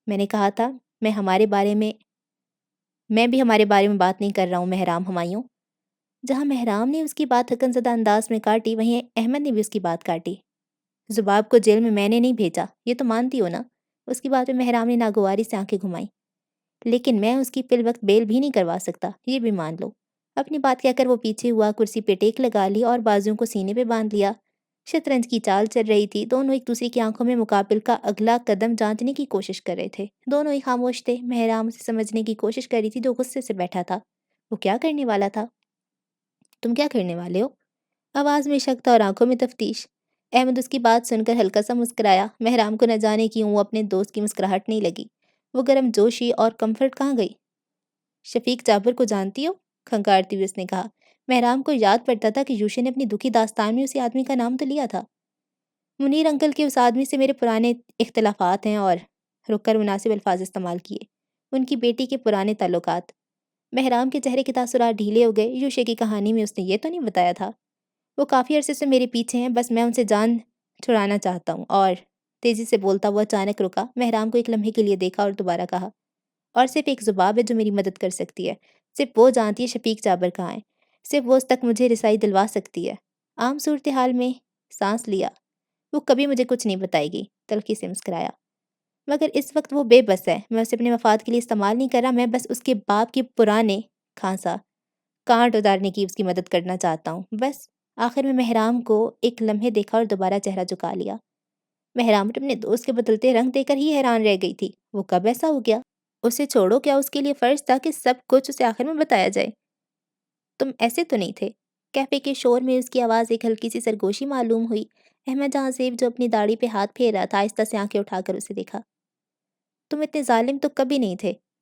میں نے کہا تھا میں بھی ہمارے بارے میں بات نہیں کر رہا ہوں مہرام ہمایوں۔ جہاں مہرام نے اس کی بات حقن زدہ انداز میں کاٹی، وہیں احمد نے بھی اس کی بات کاٹی۔ ذباب کو جیل میں نے نہیں بھیجا، یہ تو مانتی ہو نا؟ اس کی بات میں مہرام نے ناگواری سے آنکھیں گھمائیں۔ لیکن میں اس کی فی الوقت بیل بھی نہیں کروا سکتا، یہ بھی مان لو۔ اپنی بات کہہ کر وہ پیچھے ہوا، کرسی پہ ٹیک لگا لی اور بازوؤں کو سینے پہ باندھ لیا۔ شطرنج کی چال چل رہی تھی، دونوں ایک دوسرے کی آنکھوں میں مقابل کا اگلا قدم جانچنے کی کوشش کر رہے تھے۔ دونوں ہی خاموش تھے۔ مہرام اسے سمجھنے کی کوشش کر رہی تھی جو غصے سے بیٹھا تھا۔ وہ کیا کرنے والا تھا؟ تم کیا کرنے والے ہو؟ آواز میں شک تھا اور آنکھوں میں تفتیش۔ احمد اس کی بات سن کر ہلکا سا مسکرایا۔ مہرام کو نہ جانے کیوں وہ اپنے دوست کی مسکراہٹ نہیں لگی۔ وہ گرم جوشی اور کمفرٹ کہاں گئی؟ شفیق جابر کو جانتی ہو؟ کھنکارتی ہوئی اس نے کہا۔ مہرام کو یاد پڑتا تھا کہ یوشے نے اپنی دکھی داستان میں اسی آدمی کا نام تو لیا تھا۔ منیر انکل کے اس آدمی سے میرے پرانے اختلافات ہیں، اور رک کر مناسب الفاظ استعمال کیے۔ ان کی بیٹی کے پرانے تعلقات۔ مہرام کے چہرے کے تاثرات ڈھیلے ہو گئے۔ یوشے کی کہانی میں اس نے یہ تو نہیں بتایا تھا؟ وہ کافی عرصے سے میرے پیچھے ہیں، بس میں ان سے جان چھڑانا چاہتا ہوں۔ اور تیزی سے بولتا وہ اچانک رکا، مہرام کو ایک لمحے کے لیے دیکھا اور دوبارہ کہا، اور صرف ایک ذباب ہے جو میری مدد کر سکتی ہے۔ صرف وہ جانتی ہے شفیق جابر کہاں ہے۔ صرف وہ اس تک مجھے رسائی دلوا سکتی ہے۔ عام صورتحال میں سانس لیا۔ وہ کبھی مجھے کچھ نہیں بتائے گی، تلخی سے مسکرایا۔ مگر اس وقت وہ بے بس ہے۔ میں اسے اپنے مفاد کے لیے استعمال نہیں کر رہا، میں بس اس کے باپ کے پرانے کھانسا کانٹ اتارنے کی اس کی مدد کرنا چاہتا ہوں، بس۔ آخر میں مہرام کو ایک لمحے دیکھا اور دوبارہ چہرہ جھکا لیا۔ مہرام اپنے دوست کے بدلتے رنگ دیکھ کر ہی حیران رہ گئی تھی۔ وہ کب ایسا ہو گیا؟ اسے چھوڑو، کیا اس کے لیے فرض تھا کہ سب کچھ اسے آخر میں بتایا جائے؟ تم ایسے تو نہیں تھے؟ کیفے کے شور میں اس کی آواز ایک ہلکی سی سرگوشی معلوم ہوئی۔ احمد جہاں زیب جو اپنی داڑھی پہ ہاتھ پھیر رہا تھا، آہستہ سے آنکھیں اٹھا کر اسے دیکھا۔ تم اتنے ظالم تو کبھی نہیں تھے۔